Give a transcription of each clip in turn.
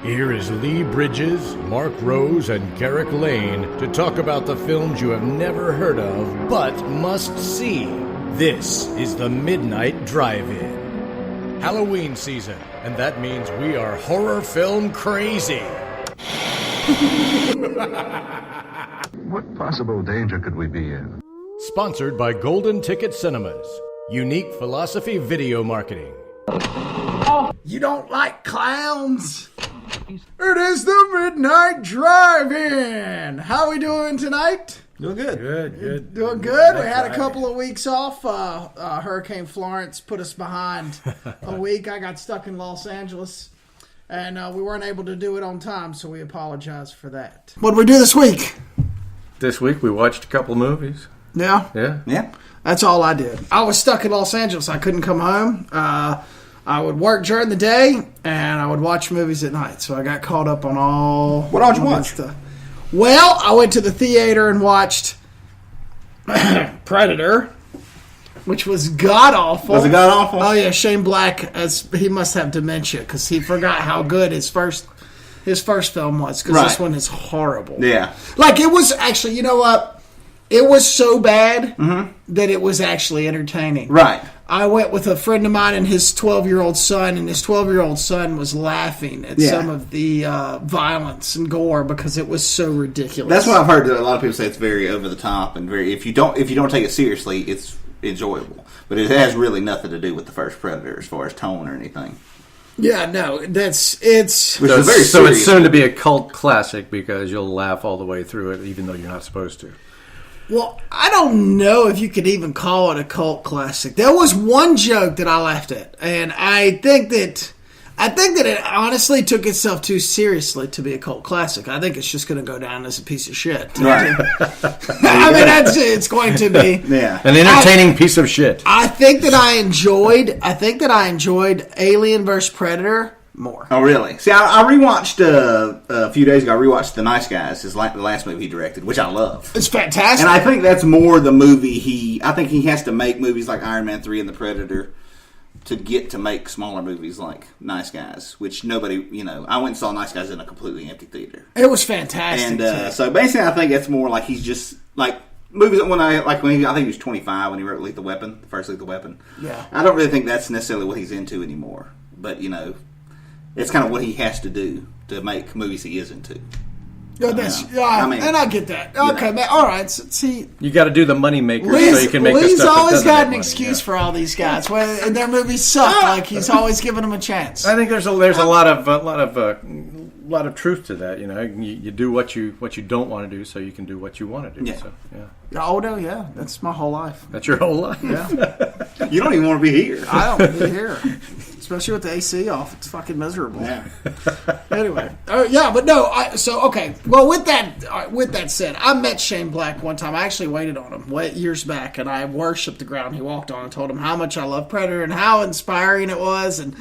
Here is Lee Bridges, Mark Rose, and Garrick Lane to talk about the films you have never heard of but must see. This is the Midnight Drive-In. Halloween season, and that means we are horror film crazy. What possible danger could we be in? Sponsored by Golden Ticket Cinemas. Unique philosophy video marketing. You don't like clowns? It is the Midnight Drive-In. How are we doing tonight? Doing good. Good. Doing good. We had a couple of weeks off. Hurricane Florence put us behind a week. I got stuck in Los Angeles, and we weren't able to do it on time, so we apologize for that. What did we do this week? This week we watched a couple of movies. Yeah? Yeah. That's all I did. I was stuck in Los Angeles. I couldn't come home. I would work during the day, and I would watch movies at night. So I got caught up on all... What did you watch? Stuff. Well, I went to the theater and watched Predator, which was god-awful. Was it god-awful? Oh, yeah. Shane Black, he must have dementia, because he forgot how good his first film was, because this one is horrible. Yeah. Like, it was actually, you know what? It was so bad that it was actually entertaining. Right. I went with a friend of mine and his 12-year-old son, and his 12-year-old son was laughing at some of the violence and gore because it was so ridiculous. That's what I've heard. That a lot of people say it's very over the top and very. If you don't take it seriously, it's enjoyable. But it has really nothing to do with the first Predator as far as tone or anything. Yeah, no, it's So it's soon to be a cult classic because you'll laugh all the way through it, even though you're not supposed to. Well, I don't know if you could even call it a cult classic. There was one joke that I laughed at, and I think that it honestly took itself too seriously to be a cult classic. I think it's just going to go down as a piece of shit. Right. I mean, it's going to be an entertaining piece of shit. I think that I enjoyed Alien vs. Predator more. Oh, really? See, I rewatched a few days ago. I rewatched The Nice Guys, the last movie he directed, which I love. It's fantastic, and I think that's more the movie I think he has to make movies like Iron Man 3 and The Predator to get to make smaller movies like Nice Guys, which nobody, I went and saw Nice Guys in a completely empty theater. It was fantastic. And so basically, I think it's more like he's just like movies I think he was 25 when he wrote Lethal Weapon, the first Lethal Weapon. Yeah, I don't really think that's necessarily what he's into anymore, but it's kind of what he has to do to make movies he is into. Yeah, and I get that. Okay, man. All right. So, see, you got to do the money maker so you can make the stuff. Lee's always got an money, excuse for all these guys. And their movies suck. Like he's always giving them a chance. I think there's a lot of truth to that. You do what you don't want to do, so you can do what you want to do. Yeah. So, yeah. Oh no, yeah, that's my whole life. That's your whole life. Yeah. You don't even want to be here. I don't want to be here, especially with the AC off. It's fucking miserable. Yeah. Anyway, but no. Okay. Well, with that said, I met Shane Black one time. I actually waited on him years back, and I worshipped the ground he walked on. I told him how much I love Predator and how inspiring it was, and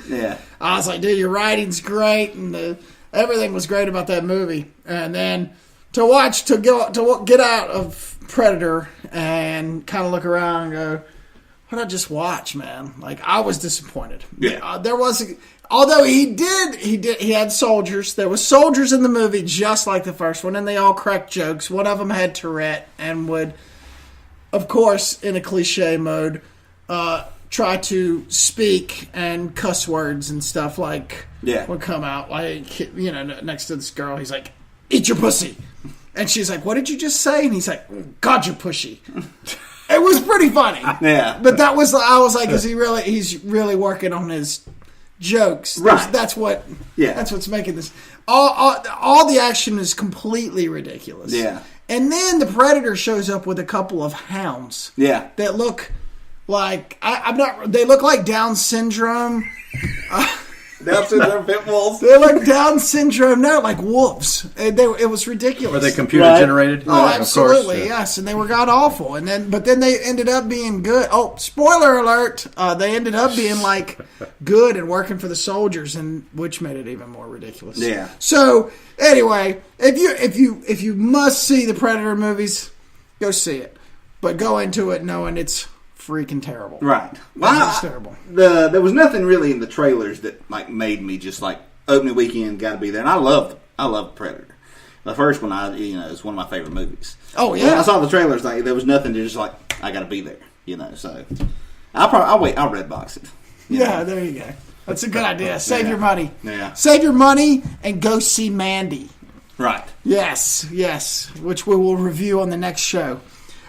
I was like, "Dude, your writing's great, and everything was great about that movie." And then to get out of Predator and kind of look around and go, what did I just watch, man? Like, I was disappointed. Yeah. Although he had soldiers. There was soldiers in the movie just like the first one, and they all cracked jokes. One of them had Tourette and would, of course, in a cliche mode, try to speak and cuss words and stuff would come out. Like, next to this girl, he's like, eat your pussy. And she's like, what did you just say? And he's like, God, you're pushy. It was pretty funny. Yeah. But I was like, he's really working on his jokes. Right. That's what's making this. All the action is completely ridiculous. Yeah. And then the Predator shows up with a couple of hounds. Yeah. That look like, they look like Down syndrome. Down syndrome pit bulls. They're like Down syndrome. No, like wolves. It was ridiculous. Were they computer generated? Oh, absolutely, yes. And they were god awful. But then they ended up being good. Oh, spoiler alert! They ended up being like good and working for the soldiers, and which made it even more ridiculous. Yeah. So anyway, if you must see the Predator movies, go see it. But go into it knowing it's freaking terrible. Right. Well, it's terrible. There was nothing really in the trailers that made me just opening weekend, got to be there. And I love Predator. The first one, is one of my favorite movies. Oh yeah, when I saw the trailers, like there was nothing to just like I got to be there. So I'll red box it. There you go. That's a good idea. Save your money. Yeah. Save your money and go see Mandy. Right. Yes, which we will review on the next show.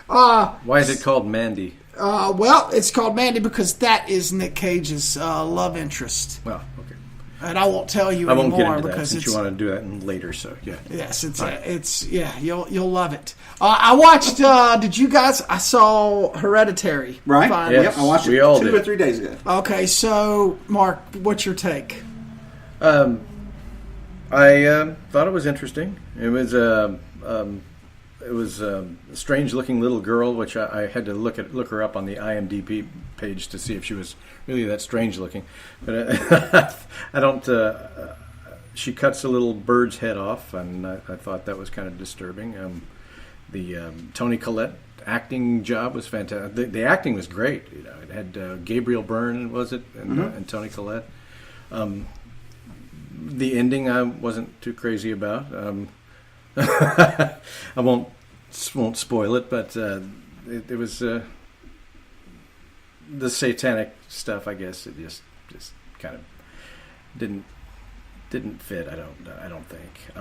Why is it called Mandy? Well, it's called Mandy because that is Nick Cage's love interest. Well, okay. And I won't tell you I won't anymore get into because that since you want to do that later. So yeah. Yes, you'll love it. I watched. Did you guys? I saw Hereditary. Right. Finally. Yep. I watched it 2 or 3 days ago. Okay, so Mark, what's your take? I thought it was interesting. It was a strange-looking little girl, which I had to look her up on the IMDb page to see if she was really that strange-looking. But I don't. She cuts a little bird's head off, and I thought that was kind of disturbing. The Toni Collette acting job was fantastic. The acting was great. It had Gabriel Byrne, was it, and Toni Collette. The ending I wasn't too crazy about. I won't spoil it, but it was the satanic stuff. I guess it just kind of didn't fit. I don't think.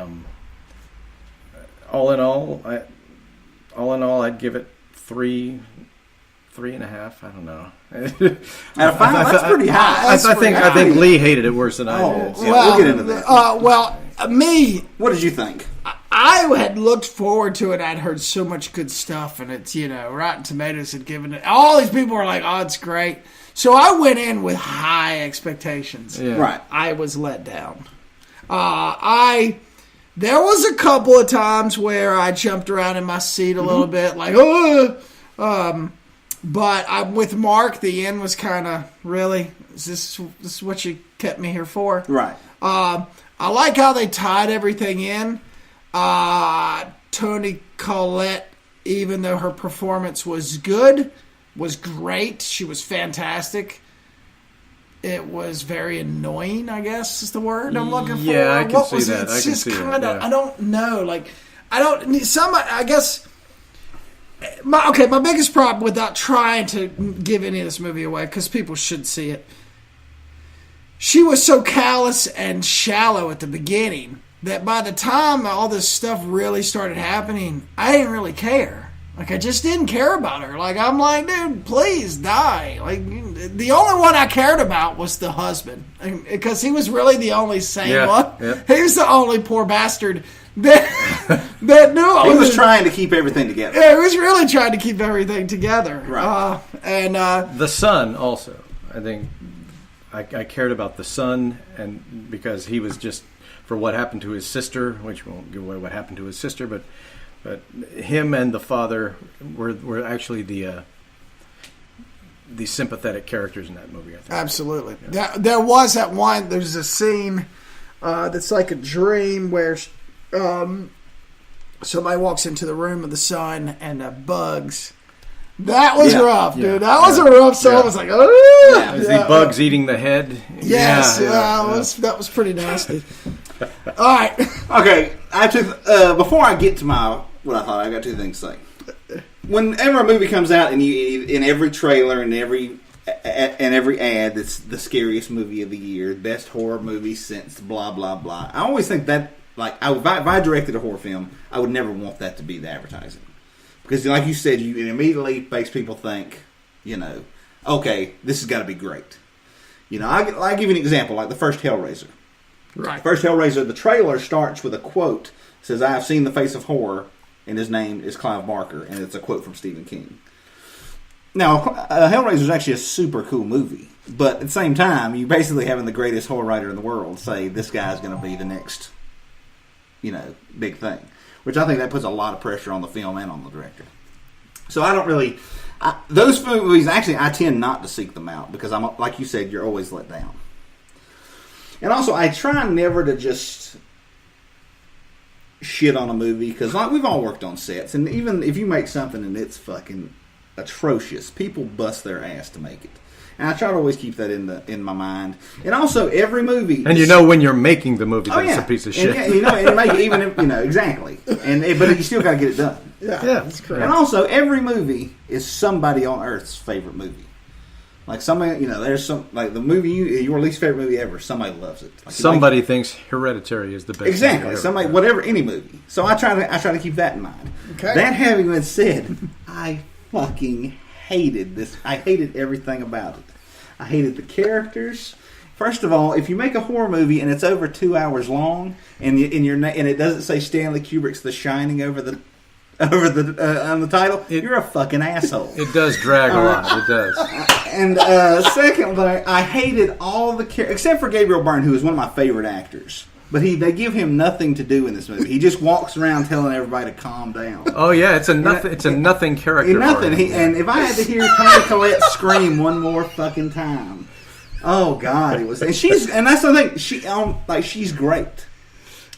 All in all, I'd give it 3.5. I don't know. Out of 5, that's pretty high. I think Lee hated it worse than I did. Yeah, we'll get into that. Me. What did you think? I had looked forward to it. I'd heard so much good stuff, and it's, Rotten Tomatoes had given it. All these people were like, "Oh, it's great." So I went in with high expectations. Yeah. Right. I was let down. There was a couple of times where I jumped around in my seat a little bit, like, but I'm with Mark. The end was kind of, really? Is this what you kept me here for? Right. I like how they tied everything in. Toni Collette, even though her performance was good, was great. She was fantastic. It was very annoying, I guess is the word I'm looking for. Yeah, I can see that. It's just kind of, I don't know. I guess. My biggest problem, without trying to give any of this movie away, because people should see it, she was so callous and shallow at the beginning that by the time all this stuff really started happening, I didn't really care. Like, I just didn't care about her. Like, I'm like, dude, please die. Like, the only one I cared about was the husband, because he was really the only sane one. Yeah. He was the only poor bastard that knew. He was trying to keep everything together. Yeah, he was really trying to keep everything together. Right. The son also, I think, I cared about the son, and because he was just, for what happened to his sister, which won't give away what happened to his sister, but him and the father were actually the sympathetic characters in that movie, I think. Absolutely. Yeah. There was that one, there's a scene that's like a dream where somebody walks into the room of the son and bugs. That was rough, dude. That was a rough song. I was like, oh! Is the bugs eating the head? Yes, that was pretty nasty. All right. Okay, I have to, before I get to what I thought, I got 2 things to say. Whenever a movie comes out, and in every trailer and every ad, it's the scariest movie of the year, best horror movie since blah blah blah. I always think that, like, if I directed a horror film, I would never want that to be the advertising, because, like you said, it immediately makes people think, okay, this has got to be great. I give you an example, like the first Hellraiser. Right. First Hellraiser, the trailer starts with a quote. It says, "I have seen the face of horror," and his name is Clive Barker, and it's a quote from Stephen King. Now, Hellraiser is actually a super cool movie, but at the same time, you're basically having the greatest horror writer in the world say this guy's going to be the next, big thing, which I think that puts a lot of pressure on the film and on the director. So I don't really, those movies, actually, I tend not to seek them out, because I'm, like you said, you're always let down. And also, I try never to just shit on a movie, because we've all worked on sets, and even if you make something and it's fucking atrocious. People bust their ass to make it. And I try to always keep that in my mind. And also, every movie... And when you're making the movie that it's a piece of shit. And, and you make it even if, exactly. But you still got to get it done. Yeah, that's correct. And also, every movie is somebody on Earth's favorite movie. Like somebody, there's some, like the movie, your least favorite movie ever, somebody loves it. Like somebody thinks Hereditary is the best exactly. movie ever. Somebody, whatever, any movie. So I try to keep that in mind. Okay. That having been said, I fucking hated this. I hated everything about it. I hated the characters. First of all, if you make a horror movie and it's over 2 hours long, and it doesn't say Stanley Kubrick's The Shining on the title, you're a fucking asshole. It does drag a lot. It does. And secondly, I hated all the characters except for Gabriel Byrne, who is one of my favorite actors. But they give him nothing to do in this movie. He just walks around telling everybody to calm down. Oh yeah, it's a nothing character. Nothing. And if I had to hear Toni Collette scream one more fucking time, oh god, it was. And that's the thing. She's great,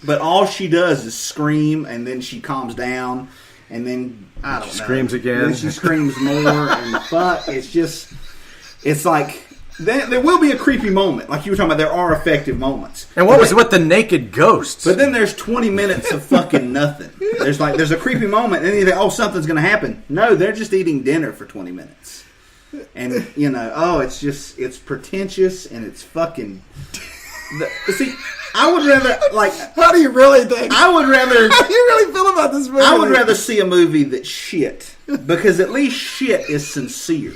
but all she does is scream, and then she calms down, and then I don't know. Screams again. Then she screams more, and fuck. It's like. There will be a creepy moment, like you were talking about. There are effective moments. And what was with the naked ghosts? But then there's 20 minutes of fucking nothing. There's a creepy moment, and then you think, oh, something's going to happen. No, they're just eating dinner for 20 minutes, and it's pretentious and it's fucking. See, I would rather How do you really think? I would rather. How do you really feel about this movie? I would rather see a movie that's shit because at least shit is sincere.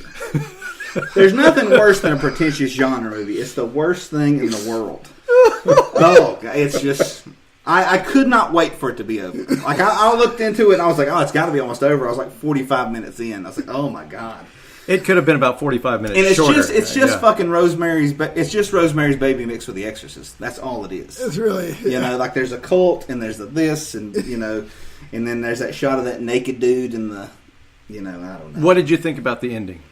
There's nothing worse than a pretentious genre movie. It's the worst thing in the world. Oh, it's just... I could not wait for it to be over. Like, I looked into it and I was like, oh, it's got to be almost over. I was like 45 minutes in. I was like, oh my God. It could have been about 45 minutes and it's shorter. It's just fucking Rosemary's... It's just Rosemary's Baby mixed with The Exorcist. That's all it is. It's really... like there's a cult and there's this and, and then there's that shot of that naked dude and the... I don't know. What did you think about the ending?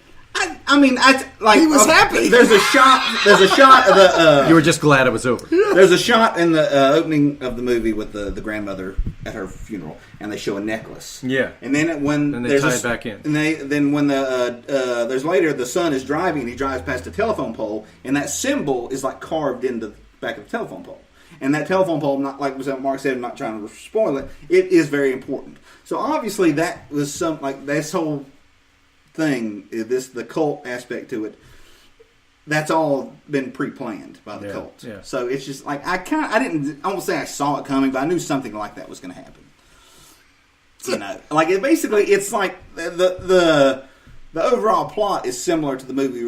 He was happy. There's a shot of the. You were just glad it was over. There's a shot in the opening of the movie with the grandmother at her funeral, and they show a necklace. Yeah. And then when they tie it back in, and then when there's later the son is driving, and he drives past a telephone pole, and that symbol is like carved into the back of the telephone pole. And that telephone pole, not like Mark said, I'm not trying to spoil it. It is very important. So obviously that was this whole thing, the cult aspect to it, that's all been pre-planned by the cult. Yeah. So it's just like I won't say I saw it coming, but I knew something like that was going to happen. It's like the overall plot is similar to the movie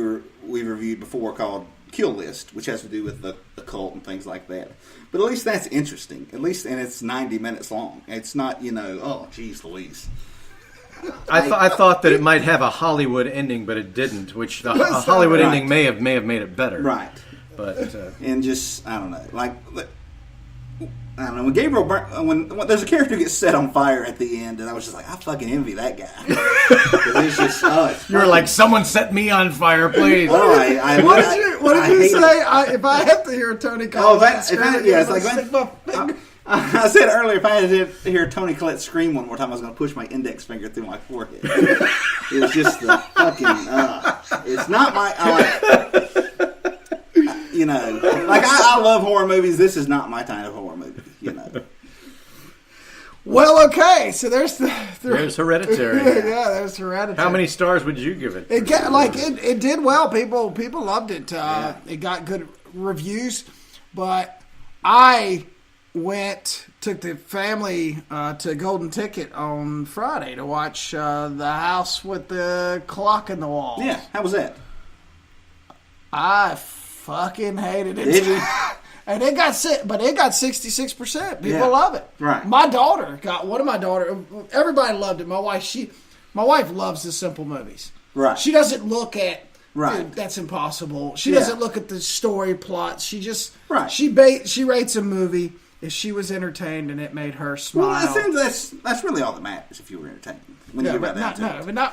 we reviewed before called Kill List, which has to do with the cult and things like that. But at least that's interesting. At least, and it's 90 minutes long. It's not, oh, geez Louise. I thought that it might have a Hollywood ending, but it didn't. Which a Hollywood ending may have made it better, right? But and just I don't know, I don't know when Gabriel when there's a character who gets set on fire at the end, and I was just like, I fucking envy that guy. It's just you were like, someone set me on fire, please. What did you say? If I have to hear Toni Collette I said earlier, if I had to hear Toni Collette scream one more time, I was going to push my index finger through my forehead. It was just the fucking... it's not my... I love horror movies. This is not my kind of horror movie, Well, okay, so there's Hereditary. Yeah, there's Hereditary. How many stars would you give it? It did well. People loved it. It got good reviews, but I took the family to Golden Ticket on Friday to watch The House with the Clock in the Wall. Yeah, how was that? I fucking hated it. Did you? And it got 66%. People love it. Right. My daughter everybody loved it. My wife loves the simple movies. Right. She doesn't look at right. That's impossible. She doesn't look at the story plots. She just she rates a movie if she was entertained and it made her smile. Well, I think that's really all that matters if you were entertained. But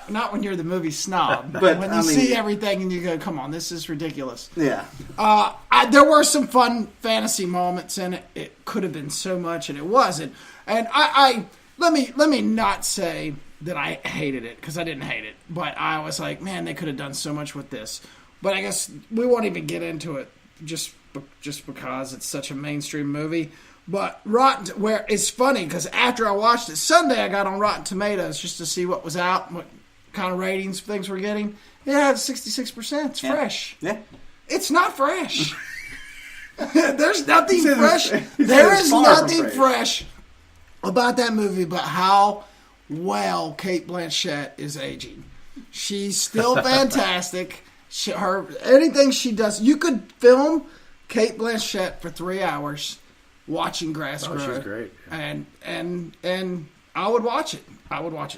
not when you're the movie snob. But when you see everything and you go, come on, this is ridiculous. Yeah. There were some fun fantasy moments in it. It could have been so much, and it wasn't. And I let me not say that I hated it, because I didn't hate it, but I was like, man, they could have done so much with this. But I guess we won't even get into it just because it's such a mainstream movie. But where it's funny, because after I watched it Sunday, I got on Rotten Tomatoes just to see what was out, what kind of ratings things were getting. It had 66%. It's fresh. Yeah. It's not fresh. There's nothing fresh. There is nothing fresh about that movie, but how well Cate Blanchett is aging. She's still fantastic. Anything she does, you could film Cate Blanchett for 3 hours watching grass grow. She's great. And I would watch it.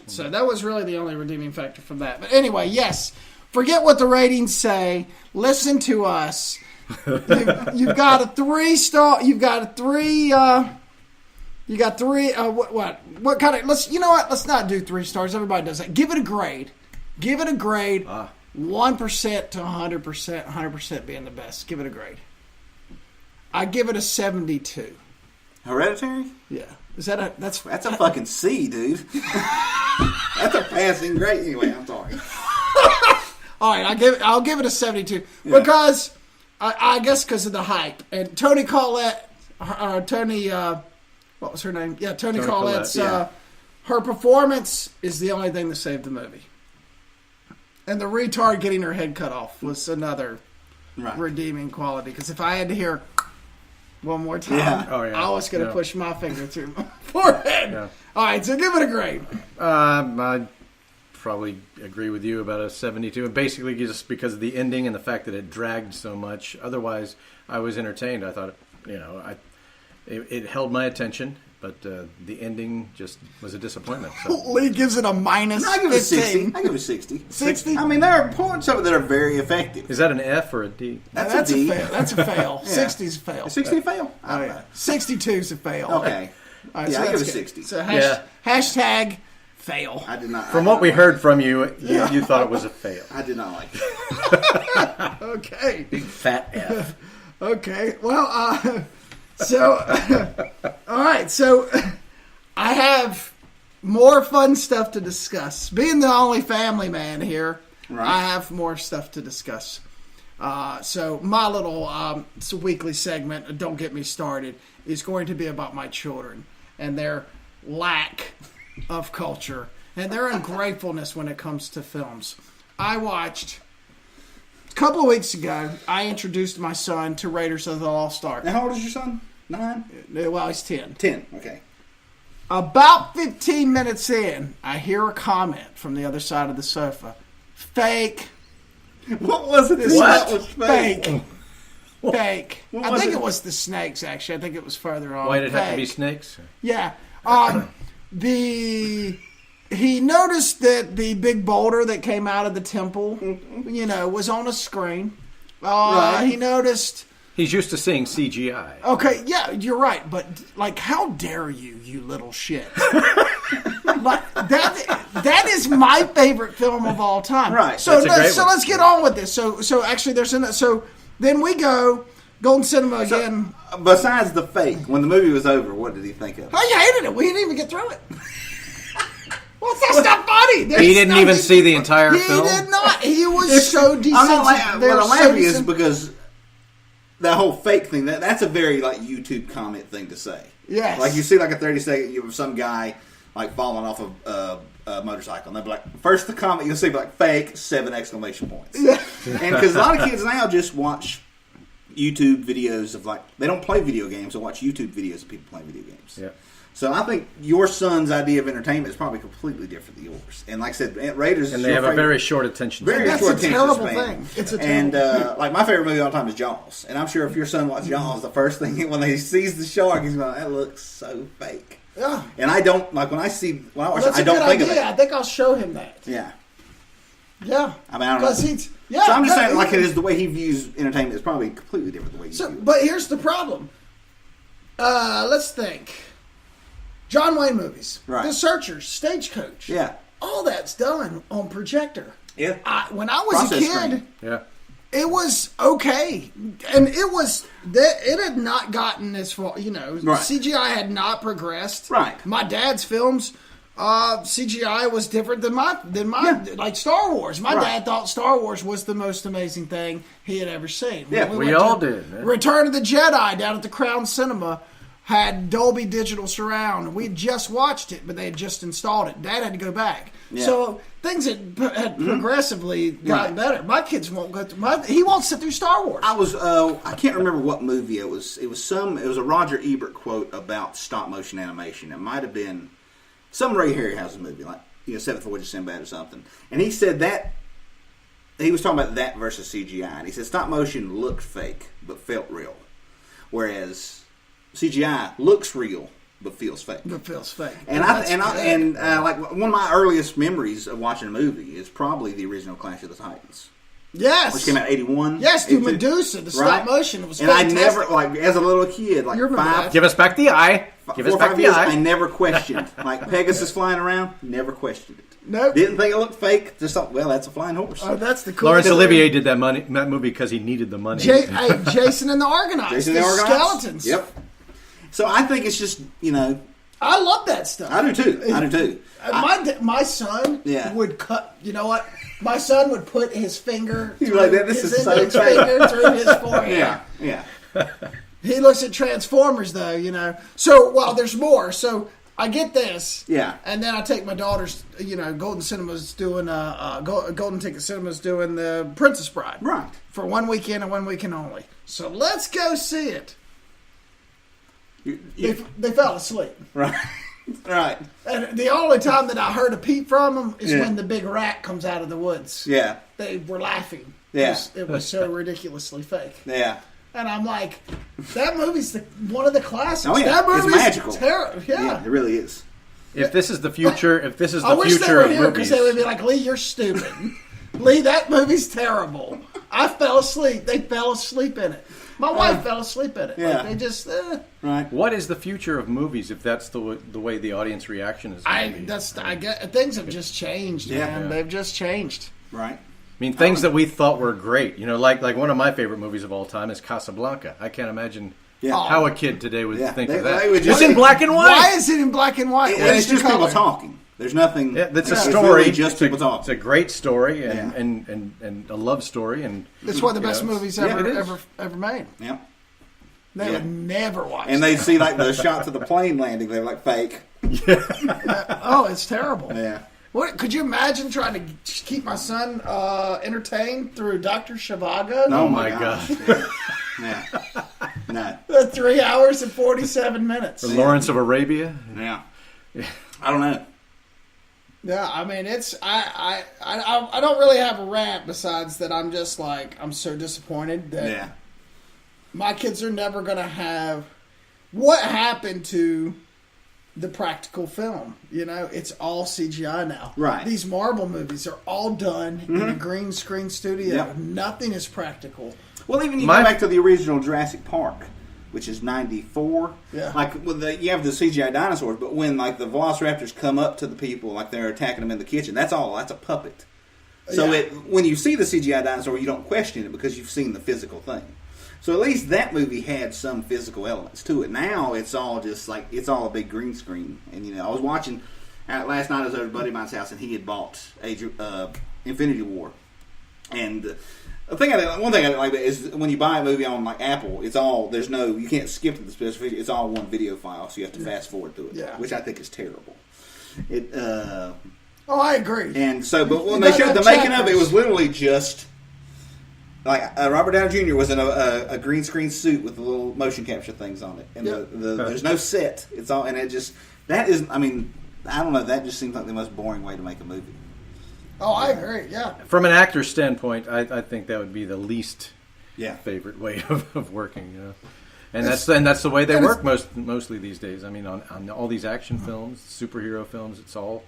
So that was really the only redeeming factor from that. But anyway, yes. Forget what the ratings say. Listen to us. You've got a 3-star. You've got a 3. You got 3. What kind of? Let's not do 3 stars. Everybody does that. Give it a grade. 1% to 100%. 100% being the best. Give it a grade. I give it a 72. Hereditary? Yeah. Is that that's a fucking C, dude. That's a passing grade. Anyway, I'm sorry. All right, I'll give it a 72 because I guess because of the hype and Toni Collette, what was her name? Yeah, Toni Collette's her performance is the only thing that saved the movie. And the retard getting her head cut off was another redeeming quality. Because if I had to hear one more time, I was going to push my finger through my forehead. Yeah. All right, so give it a grade. I'd probably agree with you about a 72. And basically just because of the ending and the fact that it dragged so much. Otherwise, I was entertained. I thought, it held my attention. But the ending just was a disappointment. So. Lee gives it a minus. I give it a 60. I give it a 60. 60? I mean, there are points of it that are very effective. Is that an F or a D? That's a D. Fail. That's a fail. 60's a fail. Is 60 a fail? Oh, yeah. 62's a fail. Okay. All right, I give it a 60. So hashtag fail. I did not. From what we heard from you, you thought it was a fail. I did not like it. Okay. Big fat F. Okay. Well, so, all right. So, I have more fun stuff to discuss. Being the only family man here, I have more stuff to discuss. So, my little weekly segment, Don't Get Me Started, is going to be about my children and their lack of culture and their ungratefulness when it comes to films. I watched... A couple of weeks ago, I introduced my son to Raiders of the Lost Ark. And how old is your son? 9? Well, he's 10. 10, okay. About 15 minutes in, I hear a comment from the other side of the sofa. Fake. What was it? What was fake? Fake. I think it was the snakes, actually. I think it was further on. Why did it have to be snakes? Yeah. He noticed that the big boulder that came out of the temple, was on a screen. He noticed... He's used to seeing CGI. Okay, yeah, you're right. But, how dare you little shit. That is my favorite film of all time. Right. So let's get on with this. So actually, then we go... Golden Cinema again. Besides the fake, when the movie was over, what did he think of it? Oh, you hated it. We didn't even get through it. Well, that's not funny. He didn't even see the entire film? He did not. He was so desensitive. What I'm laughing is because that whole fake thing, that's a very, YouTube comment thing to say. Yes. You see, a 30-second of some guy, falling off of a motorcycle. And they'll be like, first the comment, you'll see, fake, 7 exclamation points. Yeah. And because a lot of kids now just watch YouTube videos of, they don't play video games, they watch YouTube videos of people playing video games. Yeah. So I think your son's idea of entertainment is probably completely different than yours. And like I said, Raiders and they have a very short attention span. That's a terrible thing. It's a terrible thing. My favorite movie of all time is Jaws. And I'm sure if your son watches Jaws, the first thing when he sees the shark, he's going, that looks so fake. Yeah. And I don't, when I watch it, I don't think of it. I think I'll show him that. Yeah. Yeah. I don't know. So I'm just saying, it is the way he views entertainment is probably completely different the way you view it. But here's the problem. Let's think. John Wayne movies. Right. The Searchers, Stagecoach. Yeah. All that's done on projector. Yeah. When I was a kid, screen. Yeah. It was okay. And it had not gotten as far, Right. CGI had not progressed. Right. My dad's films, CGI was different than my like Star Wars. My dad thought Star Wars was the most amazing thing he had ever seen. Yeah, we all did. Man. Return of the Jedi down at the Crown Cinema had Dolby Digital Surround. We had just watched it, but they had just installed it. Dad had to go back. Yeah. So things had progressively gotten better. My kids won't go through. He won't sit through Star Wars. I can't remember what movie it was. It was a Roger Ebert quote about stop motion animation. It might have been some Ray Harryhausen movie, like Seventh Voyage of Sinbad or something. And he said that he was talking about that versus CGI. And he said stop motion looked fake but felt real, whereas CGI looks real but feels fake. And like one of my earliest memories of watching a movie is probably the original Clash of the Titans. Yes, which came out in 81. Yes, the Medusa, the stop motion. It was and fantastic. I never, like as a little kid, like give us back the eye. Give us back the eye. I never questioned. Like Pegasus flying around, never questioned it. Nope. Didn't think it looked fake. Just thought, well, that's a flying horse. Oh, that's the cool. Laurence Olivier did that movie because he needed the money. Jason and the Argonauts. Jason and the Argonauts. Skeletons. Yep. So I think it's just, I love that stuff. I do too. My son would cut. You know what? My son would put his finger. He's like that. This is so finger through his forehead. Yeah. He looks at Transformers though. So there's more. So I get this. Yeah. And then I take my daughter's. Golden Cinema's doing Golden Ticket Cinema's doing the Princess Bride. Right. For 1 weekend and 1 weekend only. So let's go see it. They fell asleep. Right. Right. And the only time that I heard a peep from them is when the big rat comes out of the woods. Yeah. They were laughing. Yeah. It was so ridiculously fake. Yeah. And I'm like, that movie's one of the classics. Oh, yeah. That movie's it's magical. Yeah, it really is. If this is the future, I wish they were here because they would be like, Lee, you're stupid. Lee, that movie's terrible. I fell asleep. They fell asleep in it. My wife fell asleep in it. Yeah. Like they just right. What is the future of movies if that's the way the audience reaction is? I get things have just changed. Man. Yeah. They've just changed. Right. I mean, things that we thought were great. Like one of my favorite movies of all time is Casablanca. I can't imagine how a kid today would think of that. It's in black and white. Why is it in black and white? It's just people talking. There's nothing. Yeah, that's a story. Really just people talking. It's a great story and a love story. And it's one of the best movies ever made. Yeah. They would never watch and they see like the shots of the plane landing. They're like fake. Oh, it's terrible. Yeah. What could you imagine trying to keep my son entertained through Dr. Zhivago? Oh my gosh. Yeah. No. 3 hours and 47 minutes. Lawrence of Arabia. Yeah. I don't know. Yeah, I mean it's I don't really have a rant besides that I'm just like I'm so disappointed that my kids are never gonna have what happened to the practical film. It's all CGI now. Right. These Marvel movies are all done in a green screen studio. Yep. Nothing is practical. Well, even you go back to the original Jurassic Park, which is 94. Yeah. Like you have the CGI dinosaurs, but when like the velociraptors come up to the people, like they're attacking them in the kitchen, that's a puppet. So when you see the CGI dinosaur, you don't question it because you've seen the physical thing. So at least that movie had some physical elements to it. Now it's all just like it's all a big green screen. And I was watching last night. I was at a buddy of mine's house, and he had bought Infinity War. And one thing I didn't like is when you buy a movie on like Apple, it's all you can't skip to the special video. It's all one video file, so you have to fast forward through it, which I think is terrible. I agree. And so, but when they showed the making of it, was literally just. Like Robert Downey Jr. was in a green screen suit with the little motion capture things on it, and there's no set. It's all, and it just that is. I mean, I don't know. That just seems like the most boring way to make a movie. Oh, I agree. Yeah. From an actor's standpoint, I think that would be the least favorite way of working. And that's the way they work mostly these days. I mean, on all these action films, superhero films, it's all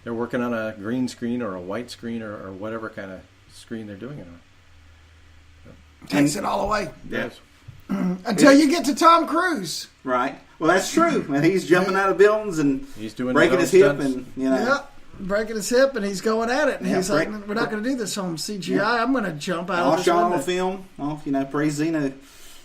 they're working on a green screen or a white screen or whatever kind of screen they're doing it on. Takes it all away. Yes. Until you get to Tom Cruise. Right. Well, that's true. And he's jumping out of buildings and he's doing breaking his hip and breaking his hip and he's going at it. And he's like, we're not going to do this on CGI. I'm going to jump out of this window. Off film. Praise Zeno.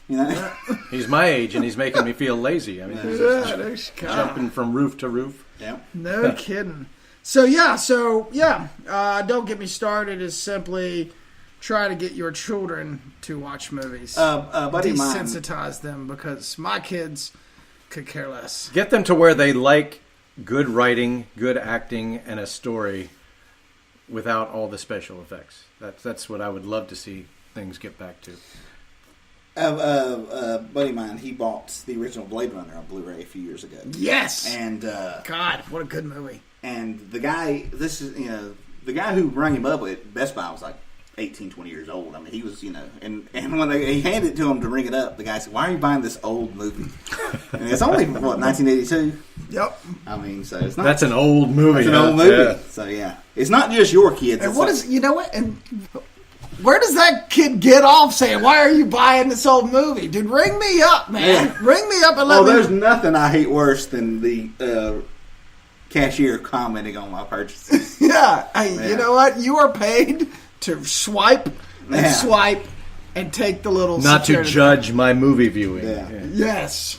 You know? He's my age, and he's making me feel lazy. I mean, jumping from roof to roof. Yeah. No kidding. So don't get me started is simply try to get your children to watch movies. Buddy of mine, desensitize them because my kids could care less. Get them to where they like good writing, good acting, and a story without all the special effects. That's what I would love to see things get back to. buddy of mine, he bought the original Blade Runner on Blu-ray a few years ago. Yes. And God, what a good movie. And the guy, the guy who rang him up at Best Buy was like 18, 20 years old. I mean, he was, and when he handed it to him to ring it up, the guy said, "Why are you buying this old movie?" And it's only, 1982? Yep. I mean, so it's not... That's an old movie. It's an old movie. Yeah. So, yeah. It's not just your kids. And and where does that kid get off saying, "Why are you buying this old movie?" Dude, ring me up, man. Yeah. Ring me up and let me... there's nothing I hate worse than the cashier commenting on my purchases. Yeah. Hey, you know what? You are paid to swipe and swipe and take the little... Not to judge my movie viewing. Yeah. Yes.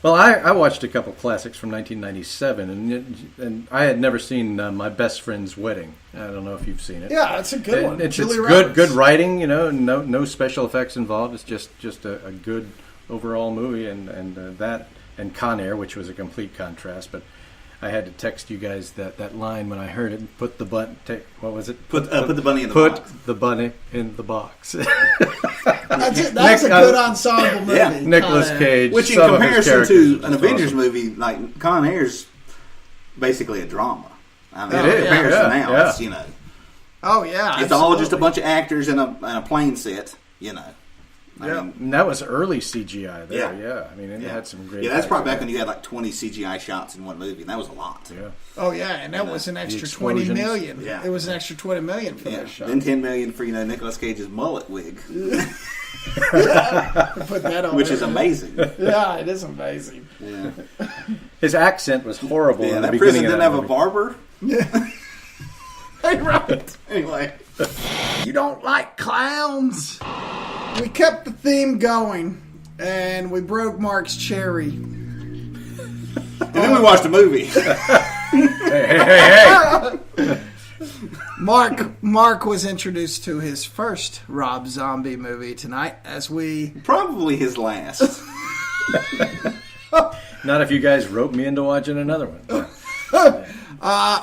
Well, I watched a couple classics from 1997, and I had never seen My Best Friend's Wedding. I don't know if you've seen it. Yeah, it's a good one. It's good writing, no special effects involved. It's just a good overall movie, and that and Con Air, which was a complete contrast. But I had to text you guys that line when I heard it. Put the what was it? Put the bunny in the box. Put the bunny in the box. That's it. That's a good ensemble movie. Yeah. Nicolas Cage. Which in comparison to an Avengers movie, like Con Air's basically a drama. I mean, it is. Now, it's, Oh, yeah. It's all just a bunch of actors in a plane set, I mean, and that was early CGI there, yeah. I mean, it had some great... Yeah, that's probably back when you had like 20 CGI shots in one movie, and that was a lot. Yeah. Oh, yeah, and that was an extra $20 million. Yeah. It was an extra $20 million for that shot. Then $10 million for, Nicolas Cage's mullet wig. Put that on Which is amazing. Yeah, it is amazing. Yeah. His accent was horrible in the that beginning prison of didn't that have movie. a barber. Yeah. Hey, right. Anyway. You don't like clowns? We kept the theme going, and we broke Mark's cherry. And then we watched a movie. Hey. Mark was introduced to his first Rob Zombie movie tonight, as we... Probably his last. Not if you guys roped me into watching another one.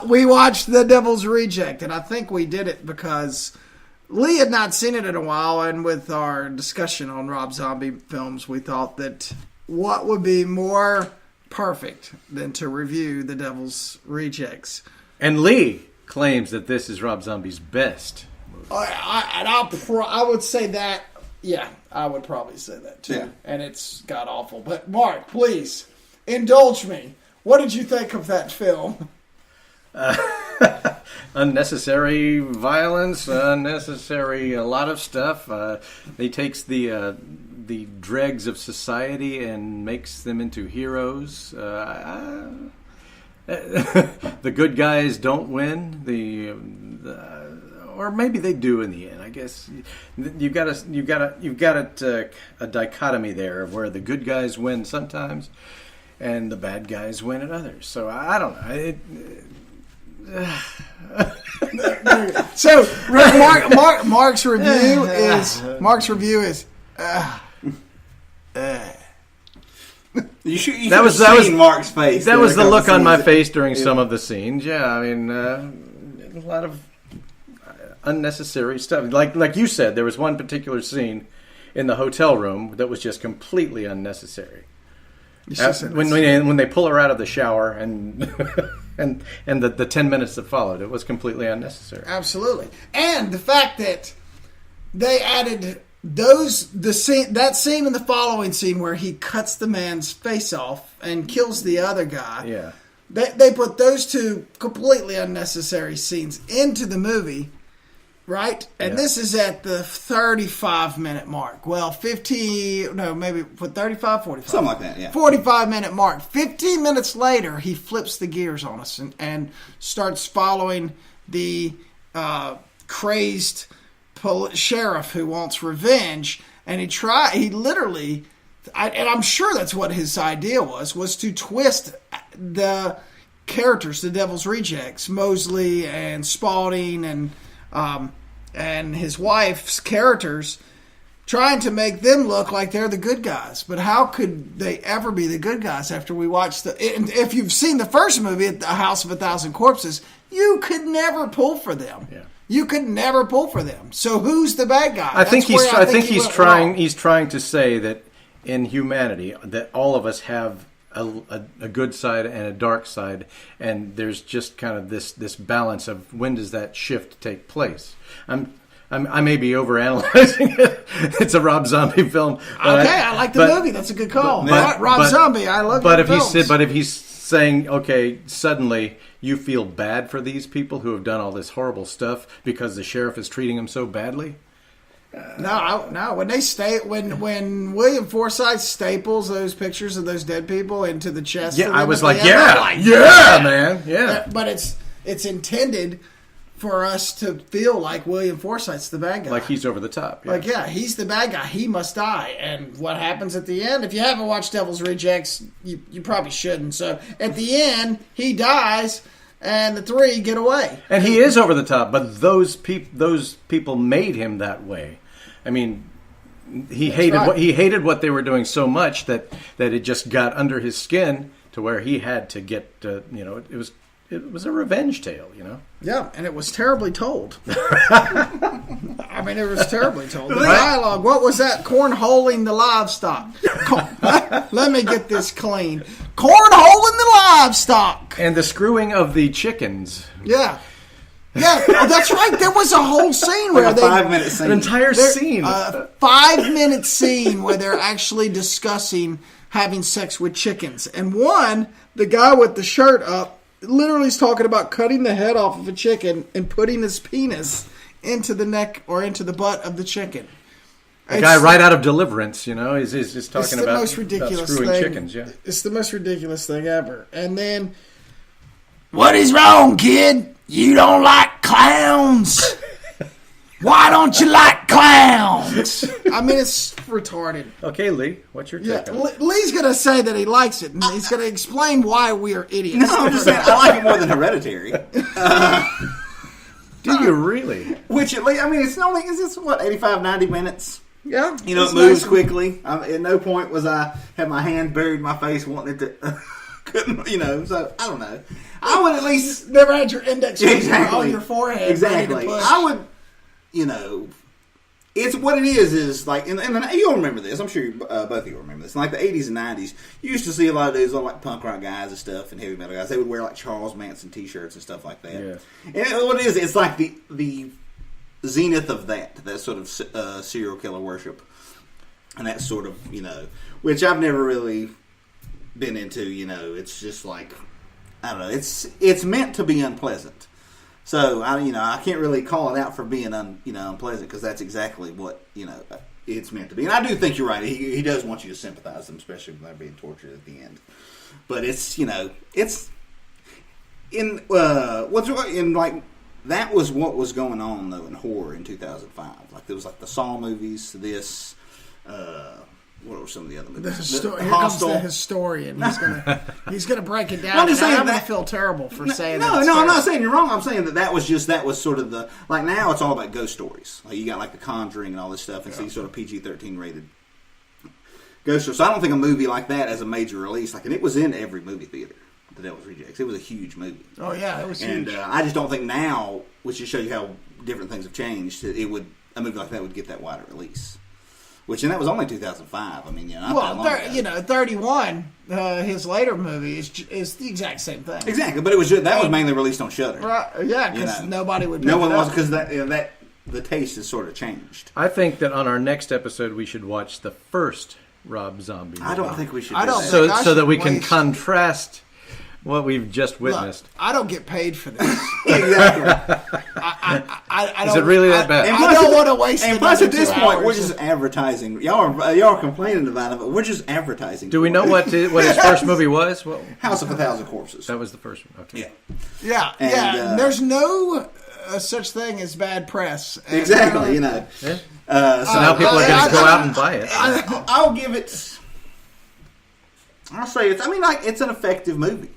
We watched The Devil's Reject, and I think we did it because Lee had not seen it in a while, and with our discussion on Rob Zombie films, we thought that what would be more perfect than to review The Devil's Rejects. And Lee claims that this is Rob Zombie's best movie. I would say that, yeah, I would probably say that too. Yeah. And it's god awful. But Mark, please, indulge me. What did you think of that film? Unnecessary violence, unnecessary a lot of stuff. He takes the dregs of society and makes them into heroes. The good guys don't win. Or maybe they do in the end. I guess you've got a dichotomy there where the good guys win sometimes, and the bad guys win at others. So I don't know. So Mark's review is You should have seen Mark's face. That was the look on my face during some of the scenes. Yeah, I mean, a lot of unnecessary stuff. Like you said, there was one particular scene in the hotel room that was just completely unnecessary. When they pull her out of the shower and the 10 minutes that followed, it was completely unnecessary. Absolutely. And the fact that they added that scene and the following scene where he cuts the man's face off and kills the other guy. Yeah. They put those two completely unnecessary scenes into the movie, right? And this is at the 35-minute mark. Well, 35, 45? Something like that, yeah. 45-minute mark. 15 minutes later, he flips the gears on us and starts following the crazed sheriff who wants revenge. and he literally, and I'm sure that's what his idea was to twist the characters, the Devil's Rejects, Mosley and Spaulding and his wife's characters, trying to make them look like they're the good guys. But how could they ever be the good guys after we watched if you've seen the first movie, The House of a Thousand Corpses, you could never pull for them. Yeah. You could never pull for them. So who's the bad guy? I think he's trying to say that in humanity that all of us have a good side and a dark side, and there's just kind of this balance of when does that shift take place. I may be overanalyzing it. It's a Rob Zombie film. I like the movie. That's a good call. Rob Zombie, I love. But if he's saying, okay, suddenly you feel bad for these people who have done all this horrible stuff because the sheriff is treating them so badly. No. When William Forsythe staples those pictures of those dead people into the chest, I was like, man, yeah. But it's intended for us to feel like William Forsythe's the bad guy, like he's over the top. Yeah. He's the bad guy. He must die. And what happens at the end? If you haven't watched Devil's Rejects, you probably shouldn't. So at the end, he dies. And the three get away. And he is over the top, but those people made him that way. I mean, he hated what they were doing so much that it just got under his skin to where he had to get it was a revenge tale, Yeah, and it was terribly told. I mean, it was terribly told. The dialogue, what was that? Cornholing the livestock. Let me get this clean. Cornholing the livestock. And the screwing of the chickens. Yeah. Yeah, that's right. There was a whole scene where a 5-minute scene. An entire scene. A 5-minute scene where they're actually discussing having sex with chickens. And the guy with the shirt up, literally is talking about cutting the head off of a chicken and putting his penis into the neck or into the butt of the chicken. The guy right out of Deliverance, he's just talking about, most ridiculous about screwing thing. Chickens. Yeah, it's the most ridiculous thing ever. And then, what is wrong, kid? You don't like clowns? Why don't you like clowns? I mean, it's retarded. Okay, Lee, what's your take on it? Lee's going to say that he likes it, and he's going to explain why we are idiots. No, I'm just saying, I like it more than Hereditary. Do you really? Which, at least, I mean, it's 85, 90 minutes? Yeah. It moves quickly. At no point was I had my hand buried in my face wanting it to... couldn't, so I don't know. I would at least... Never had your index finger on your forehead. Exactly. I would... it's what it is like, and you'll remember this. I'm sure both of you will remember this. In like the 80s and 90s, you used to see a lot of those like punk rock guys and stuff and heavy metal guys. They would wear like Charles Manson t-shirts and stuff like that. Yeah. And what it is, it's like the zenith of that sort of serial killer worship. And that sort of, which I've never really been into, it's just like, I don't know, it's meant to be unpleasant. So I can't really call it out for being unpleasant because that's exactly what it's meant to be. And I do think you're right. He does want you to sympathize with them, especially when they're being tortured at the end. But it's it's in like that was what was going on though in horror in 2005. Like there was like the Saw movies, this. What were some of the other movies? Here comes the historian. He's gonna break it down. I'm gonna feel terrible for saying that. No, I'm not saying you're wrong. I'm saying that was sort of the like now it's all about ghost stories. Like you got like The Conjuring and all this stuff, and see sort of PG-13 rated ghost stories. So I don't think a movie like that as a major release, and it was in every movie theater. The Devil's Rejects. It was a huge movie. Oh yeah, it was huge. And I just don't think now, which just shows you how different things have changed, that a movie like that would get that wider release. And that was only 2005. I mean, not that long ago. 31, his later movie is the exact same thing. Exactly, but it was was mainly released on Shudder. Right? Yeah, because nobody would. No one was because that the taste has sort of changed. I think that on our next episode we should watch the first Rob Zombie movie. I don't think we should. So that we can contrast what we've just witnessed. Look, I don't get paid for this. Exactly. I don't, is it really that bad? I don't want to waste. And plus, at this point, we're just advertising. Y'all are complaining about it, but we're just advertising. Do we know what his first movie was? House of a Thousand Corpses. That was the first one. Okay. Yeah. And there's no a such thing as bad press. And, Exactly, you know. Yeah. So now people are going to go out and buy it. I'll give it. I'll say it's. I mean, like it's an effective movie.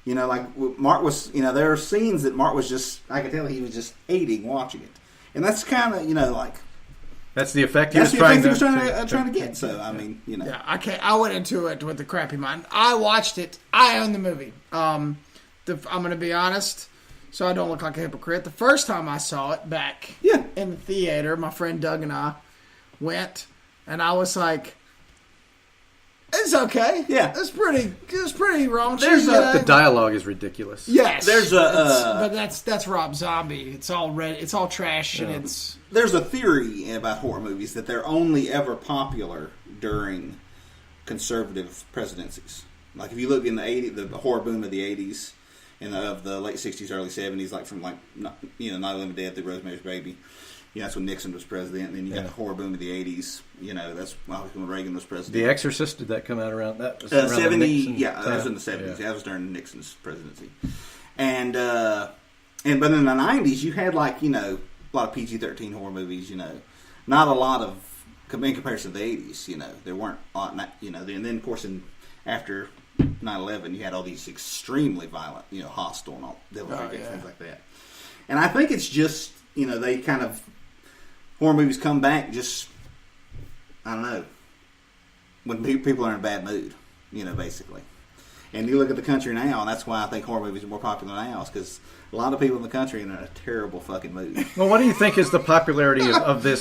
You know, like Mark was. You know, there are scenes that Mark was just. I could tell he was just hating watching it, and that's kind of like. That's the effect he was trying to get. So I mean, you know. Yeah, I went into it with the crappy mind. I watched it. I own the movie. I'm going to be honest, so I don't look like a hypocrite. The first time I saw it back in the theater, my friend Doug and I went, and I was like, "It's okay. Yeah, it's pretty raunchy." The dialogue is ridiculous. Yes, but that's Rob Zombie. It's all red. It's all trash, and it's. There's a theory about horror movies that they're only ever popular during conservative presidencies. Like if you look in the '80s, the horror boom of the '80s and of the late '60s, early '70s, like from Night of the Dead through Rosemary's Baby. You know, that's when Nixon was president. And then you got the horror boom of the '80s. You know, that's when Reagan was president. The Exorcist, did that come out around that? Was around 70? Yeah, that was in the '70s. Yeah. That was during Nixon's presidency. And but in the '90s, you had a lot of PG-13 horror movies, not a lot of, in comparison to the 80s, there weren't a lot, and then of course after 9/11 you had all these extremely violent, Hostel and all, things like that. And I think it's just, they kind of, horror movies come back just, I don't know, when people are in a bad mood, basically. And you look at the country now, and that's why I think horror movies are more popular now, is because a lot of people in the country are in a terrible fucking mood. Well, what do you think is the popularity of the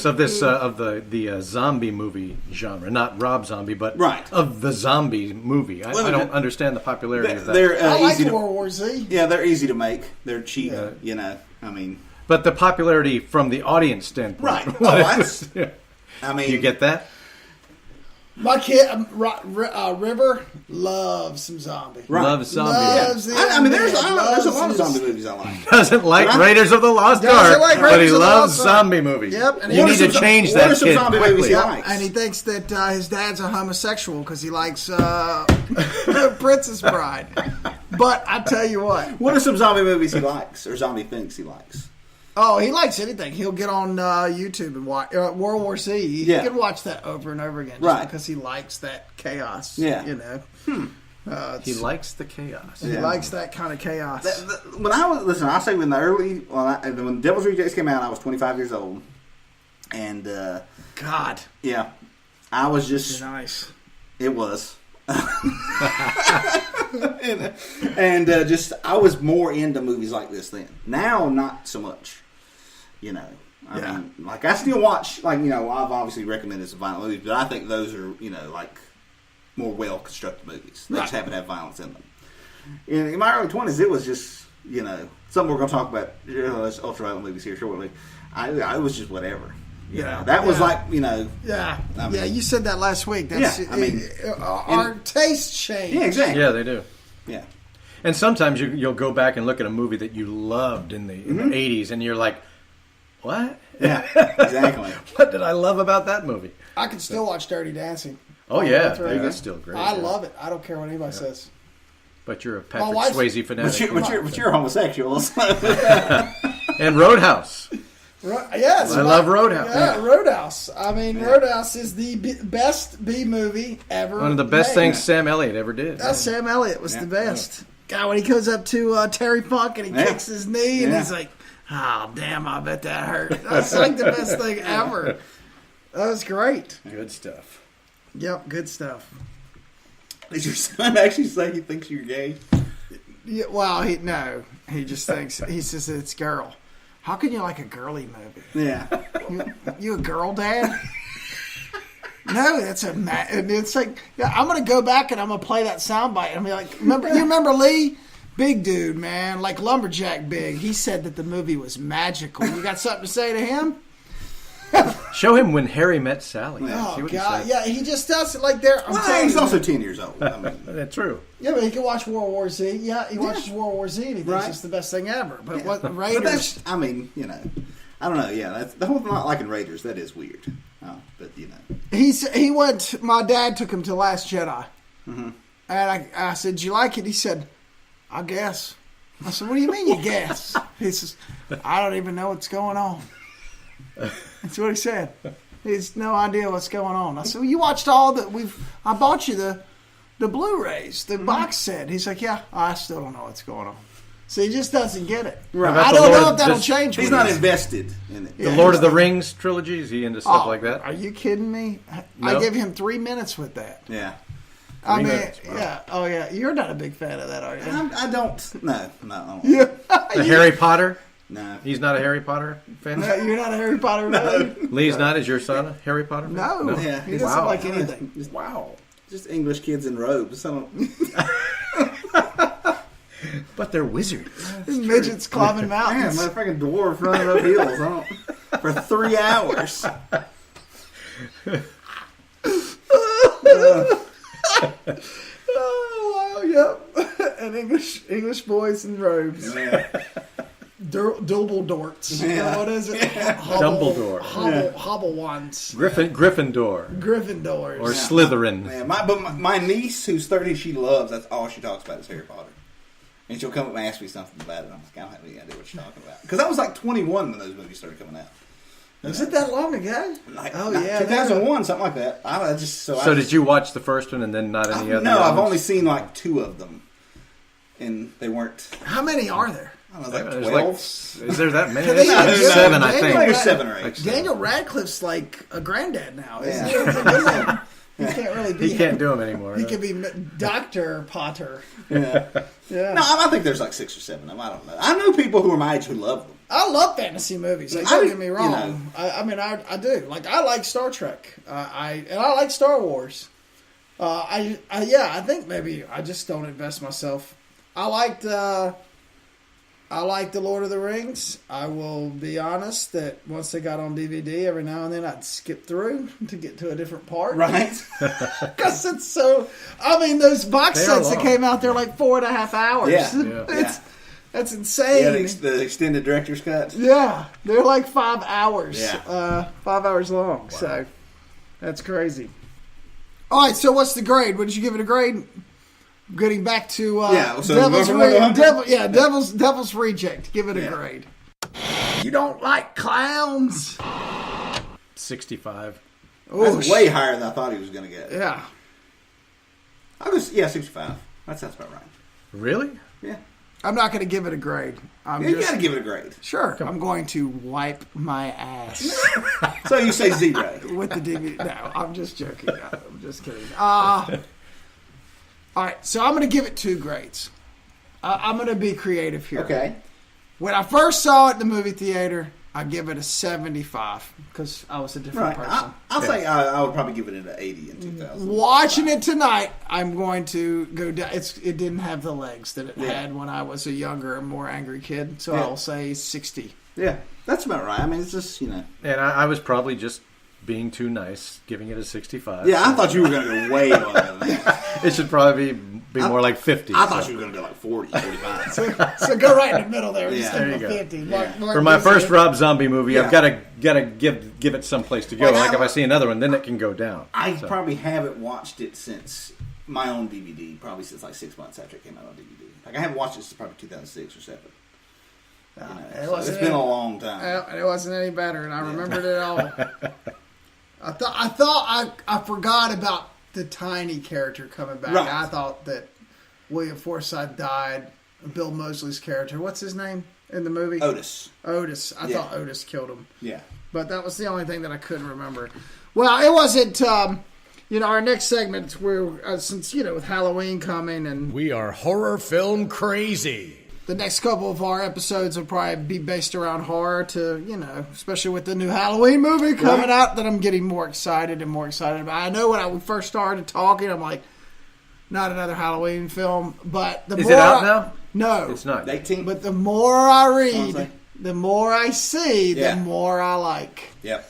zombie movie genre? Not Rob Zombie, but of the zombie movie. I don't understand the popularity of that. I like World War Z. Yeah, they're easy to make. They're cheap. I mean, but the popularity from the audience standpoint, right? I mean, you get that. My kid, River, loves some zombie. Right. Loves zombie. I mean, there's a lot of zombie movies I like. Doesn't like Raiders of the Lost Ark, but he loves zombie movies. Yep. And you need to change that. What are some zombie movies he likes? And he thinks that his dad's a homosexual because he likes Princess Bride. But I tell you what are some zombie movies he likes, or zombie things he likes? Oh, he likes anything. He'll get on YouTube and watch World War Z. He can watch that over and over again just because he likes that chaos. Yeah. He likes the chaos. He likes that kind of chaos. When Devil's Rejects came out, I was 25 years old. And, God. Yeah. I was just... You're nice. It was. and just, I was more into movies like this then. Now, not so much. I mean, like, I still watch, like, I've obviously recommended some violent movies, but I think those are, like, more well-constructed movies. They just happen to have violence in them. In my early 20s, it was just, something we're going to talk about, ultra-violent movies here shortly. I was just whatever. That was like, Yeah, you said that last week. That's, I mean... our tastes change. Yeah, exactly. Yeah, they do. Yeah. And sometimes you'll go back and look at a movie that you loved in the 80s, and you're like, what? Yeah, exactly. What did I love about that movie? I can still watch Dirty Dancing. Oh, yeah. That's still great. I love it. I don't care what anybody says. But you're a Patrick Swayze fanatic. But you're homosexual. And Roadhouse. Yes. I love Roadhouse. Yeah, Roadhouse. I mean, Roadhouse is the best B movie ever. One of the best things Sam Elliott ever did. Sam Elliott was the best. God, when he goes up to Terry Funk and he kicks his knee and he's like, oh, damn, I bet that hurt. That's like the best thing ever. That was great. Good stuff. Yep, good stuff. Did your son actually say he thinks you're gay? Yeah, well, he just thinks, he says it's girl. How can you like a girly movie? Yeah. You a girl, Dad? No, it's like, I'm going to go back and I'm going to play that soundbite. And be like, you remember Lee? Big dude, man, like lumberjack big. He said that the movie was magical. You got something to say to him? Show him When Harry Met Sally. Oh, God. Yeah, he just does it like there. He's also 10 years old. I mean. That's true. Yeah, but he can watch World War Z. Yeah, he watches World War Z and he thinks it's the best thing ever. But what Raiders... But that's, I mean, I don't know. Yeah, that's, the whole not liking Raiders, that is weird. But, He went... My dad took him to Last Jedi. Mm-hmm. And I said, "Did you like it?" He said, "I guess." I said, what do you mean you guess? He says, I don't even know what's going on. That's what he said. He has no idea what's going on. I said, well, you watched all that I bought you the Blu-rays, the box set. He's like, yeah, I still don't know what's going on. So he just doesn't get it. Right. I don't know if that'll change. He's not invested in it. The Lord of the Rings trilogy, is he into stuff like that? Are you kidding me? No? I give him 3 minutes with that. Yeah. I mean, minutes, wow. yeah. Oh, yeah. You're not a big fan of that, are you? I don't. No. Yeah. The Harry Potter? No. He's not a Harry Potter fan? No, you're not a Harry Potter fan? Lee's not? Is your son a Harry Potter fan? No. Yeah. He doesn't like anything. Wow. Just English kids in robes. But they're wizards. Midgets climbing Man, mountains. motherfucking dwarf running up hills for 3 hours. Oh, wow, yep. And English boys in robes. Yeah. Dumbledorts. Yeah. What is it? Dumbledore. Hobble ones. Gryffindor. Gryffindors. Or Slytherin. Yeah, my niece, who's 30, she loves, that's all she talks about is Harry Potter. And she'll come up and ask me something about it. I'm like, I don't have any idea what you're talking about. Because I was like 21 when those movies started coming out. Was it that long ago? Yeah. 2001, something like that. Did you watch the first one and then not any other? No, I've ones? only seen like 2 of them. And they weren't. How many are there? I was like There's 12. is there that many? No, no. 7, I Daniel- think. There's 7 or 8. Daniel Radcliffe's like a granddad now, isn't Yeah. he? He can't really be. He can't do them anymore. He can be Dr. Potter. Yeah. Yeah. No, I think there's like 6 or 7 of them. I don't know. I know people who are my age who love them. I love fantasy movies. Like, I don't do, get me wrong. you know. I do. Like, I like Star Trek. I like Star Wars. I think maybe I just don't invest myself. I liked The Lord of the Rings. I will be honest that once they got on DVD, every now and then I'd skip through to get to a different part. Right? Because it's so... I mean, those box They are sets that long. came out, they're like 4.5 hours. Yeah. That's insane. Yeah, the extended director's cut. Yeah, they're like 5 hours. Yeah. 5 hours long. Wow. So that's crazy. All right, so what's the grade? What did you give it a grade? Getting back to So Devil's Reject. Give it a grade. You don't like clowns? 65. That's way higher than I thought he was going to get. Yeah. 65. That sounds about right. Really? Yeah. I'm not going to give it a grade. You got to give it a grade. Sure. I'm going to wipe my ass So you say 0. with the DVD. No, I'm just joking. I'm just kidding. All right, so I'm going to give it 2 grades. I'm going to be creative here. Okay. When I first saw it in the movie theater, I give it a 75 because I was a different person. I'll say I would probably give it an 80 in 2000. Watching it tonight, I'm going to go down. It didn't have the legs that it had when I was a younger and more angry kid, so I'll say 60. Yeah, that's about right. I mean, it's just, And I was probably just being too nice, giving it a 65. Yeah, I thought you were going to go way lower than that. It should probably be more like 50. I thought you were going to go like 40, 45. So go right in the middle there. Just there give you it a go. 50. Mark For my gives first it- Rob Zombie movie, Yeah. I've got to give it some place to go. Well, Like now- if I see another one, then it can go down. I probably haven't watched it since my own DVD, probably since like 6 months after it came out on DVD. Like I haven't watched it since probably 2006 or 7. It's been a long time. It wasn't any better, and I remembered it all. I thought I forgot about the tiny character coming back. Right. I thought that William Forsythe died. Bill Moseley's character, what's his name in the movie? Otis. I thought Otis killed him. Yeah. But that was the only thing that I couldn't remember. Well, it wasn't. Our next segment, since with Halloween coming, and We are horror film crazy. the next couple of our episodes will probably be based around horror. Especially with the new Halloween movie coming out, that I'm getting more excited about. I know when we first started talking, I'm like, not another Halloween film. But Is it out now? No, It's not. 18. But the more I read, Honestly. the more I see, Yeah. the more I like. Yep.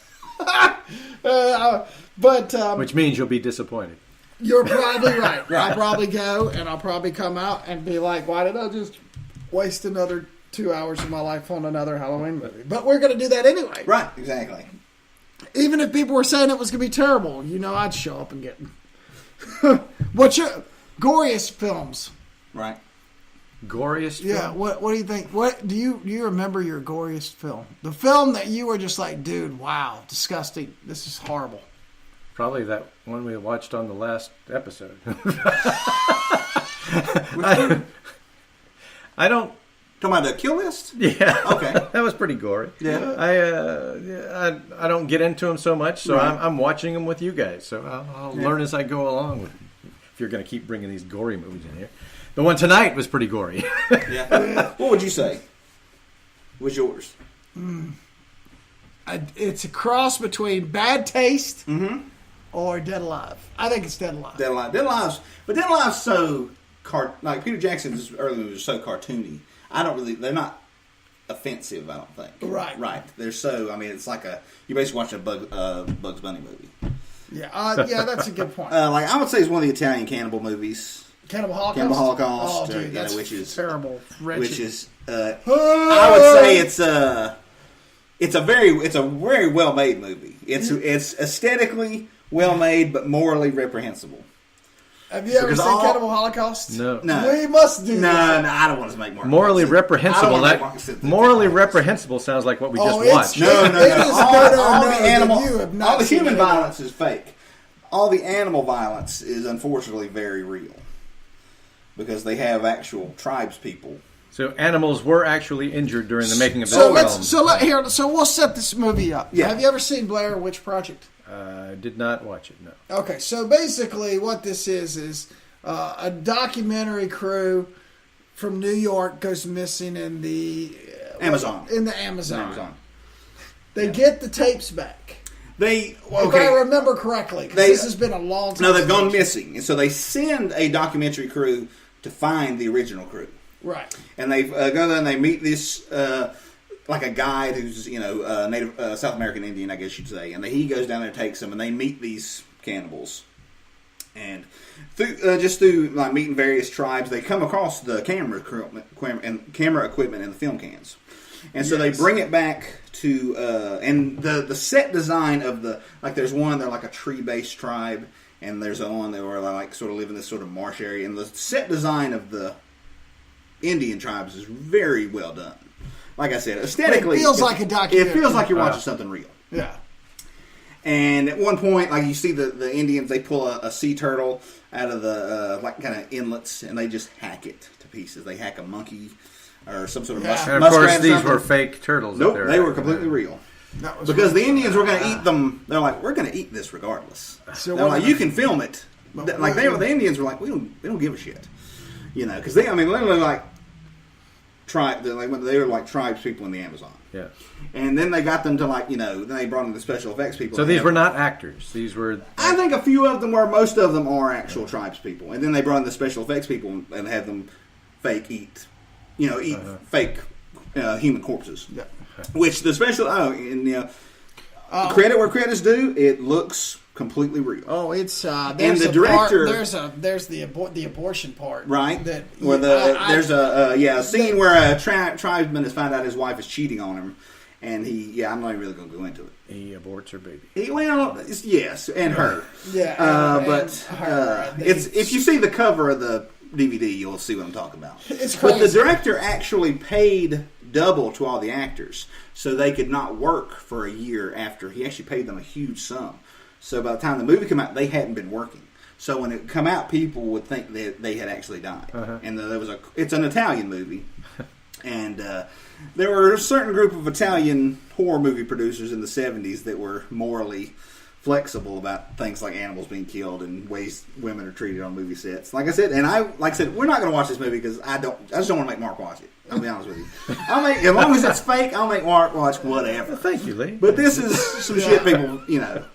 But Which means you'll be disappointed. you're probably right. I'll probably go and I'll probably come out and be like, why did I just waste another 2 hours of my life on another Halloween movie? But we're going to do that anyway. Right, exactly. Even if people were saying it was going to be terrible, I'd show up and get What's your goriest films? Right. Goriest film? Yeah, what do you think? What do you remember your goriest film? The film that you were just like, dude, wow, disgusting. This is horrible. Probably that one we watched on the last episode. I don't. Talking about the Kill List? Yeah. Okay. That was pretty gory. Yeah. I don't get into them so much, so Right. I'm watching them with you guys. So I'll learn as I go along. If you're going to keep bringing these gory movies in here, the one tonight was pretty gory. Yeah. What would you say was yours? It's a cross between Bad Taste or Dead Alive. I think it's Dead Alive. Dead Alive's, but Dead Alive's so like Peter Jackson's early movies are so cartoony. They're not offensive, I don't think. Right. They're so, it's like you're basically watching a Bugs Bunny movie. Yeah, that's a good point. Like I would say it's one of the Italian cannibal movies. Cannibal Holocaust? Cannibal Holocaust. Oh, dude, that's which is terrible. Wretched. Which is, I would say it's a very well made movie. It's aesthetically well made, but morally reprehensible. Have you ever Because seen Cannibal Holocaust? No. We must do that. No, I don't want to make Mark. Morally sit. reprehensible. I don't want to That make Mark sit there. morally reprehensible sounds like what we just it's- watched. No. It is All no, the animal, you have not all the seen human it. violence is fake. All the animal violence is unfortunately very real because they have actual tribes people. So animals were actually injured during the making of this So film. So we'll set this movie up. Yeah. Have you ever seen Blair Witch Project? I did not watch it. No. Okay, so basically what this is a documentary crew from New York goes missing in the Amazon. In the Amazon. Amazon. They get the tapes back. If I remember correctly, because this has been a long time. No, they've gone missing, and so they send a documentary crew to find the original crew. Right. And they go there and they meet this like a guide who's native South American Indian, I guess you'd say, and he goes down there and takes them, and they meet these cannibals. And through like meeting various tribes, they come across the camera equipment and the film cans, and so they bring it back to and the set design of there's one they're like a tree based tribe, and there's one that were like sort of live in this sort of marsh area, and the set design of the Indian tribes is very well done. Like I said, aesthetically, it feels like a documentary. It feels like you're watching something real. Yeah. And at one point, like you see the Indians, they pull a sea turtle out of the like kind of inlets, and they just hack it to pieces. They hack a monkey or some sort of muskrat. And of course, or these something. were fake turtles. Nope, that they were completely real. Because the Indians were going to eat them. They're like, we're going to eat this regardless. So they're like, what- you can film it. Like the Indians were like, we don't give a shit, because they literally like they were like tribes people in the Amazon. Yeah. And then they got them to then they brought in the special effects people. So these were not actors. These were. I think a few of them were. Most of them are actual tribes people. And then they brought in the special effects people and had them eat fake human corpses. Yeah. Which the special credit where credit's due, it looks completely real. Oh, it's and there's the a director part, there's the abortion part, right? That Where there's a scene where a tribesman has found out his wife is cheating on him, and I'm not even really going to go into it. He aborts her baby. Yes, and her. Yeah, It's if you see the cover of the DVD, you'll see what I'm talking about. It's But the crazy. director actually paid double to all the actors so they could not work for a year after. He actually paid them a huge sum. So by the time the movie came out, they hadn't been working. So when it come out, people would think that they had actually died. And it's an Italian movie. And there were a certain group of Italian horror movie producers in the 70s that were morally flexible about things like animals being killed and ways women are treated on movie sets. Like I said, we're not going to watch this movie because I just don't want to make Mark watch it. I'll be honest with you. As long as it's fake, I'll make Mark watch whatever. Thank you, Lee. But this is some shit people,